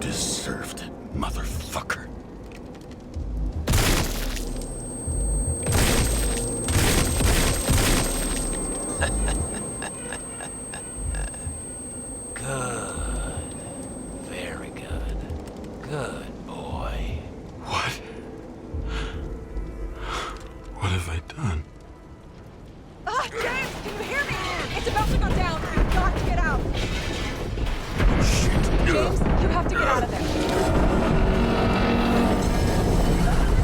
James, you have to get out of there.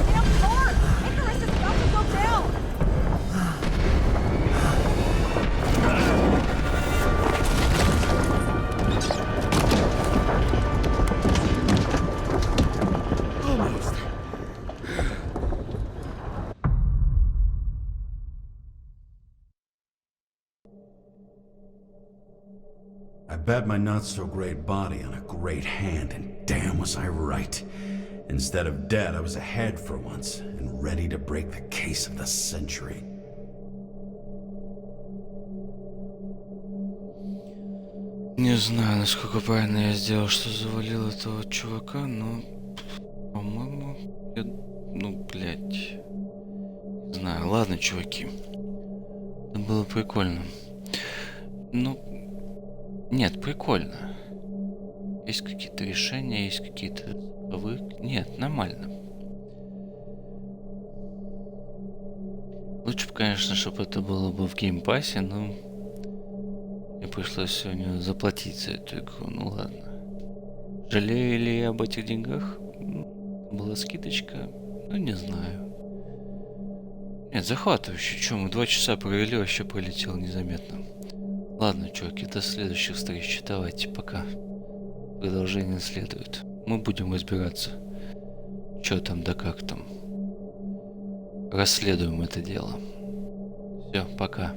Damn car! Icarus is about to go down! I bet my not-so-great body on a great hand, and damn was I right. Instead of dead, I was ahead for once, and ready to break the case of the century. Не знаю, насколько правильно я сделал, что завалил этого чувака, но, по-моему, блядь. Не знаю, ладно, чуваки. Это было прикольно. Нет, прикольно. Есть какие-то решения, есть какие-то... Нет, нормально. Лучше бы, конечно, чтобы это было бы в геймпассе, но... Мне пришлось сегодня заплатить за эту игру, ну ладно. Жалею ли я об этих деньгах? Была скидочка? Ну, не знаю. Нет, захватывающе. Чё, мы 2 часа провели, вообще пролетело незаметно. Ладно, чуваки, до следующих встреч. Давайте, пока. Продолжение следует. Мы будем разбираться, чё там да как там. Расследуем это дело. Все, пока.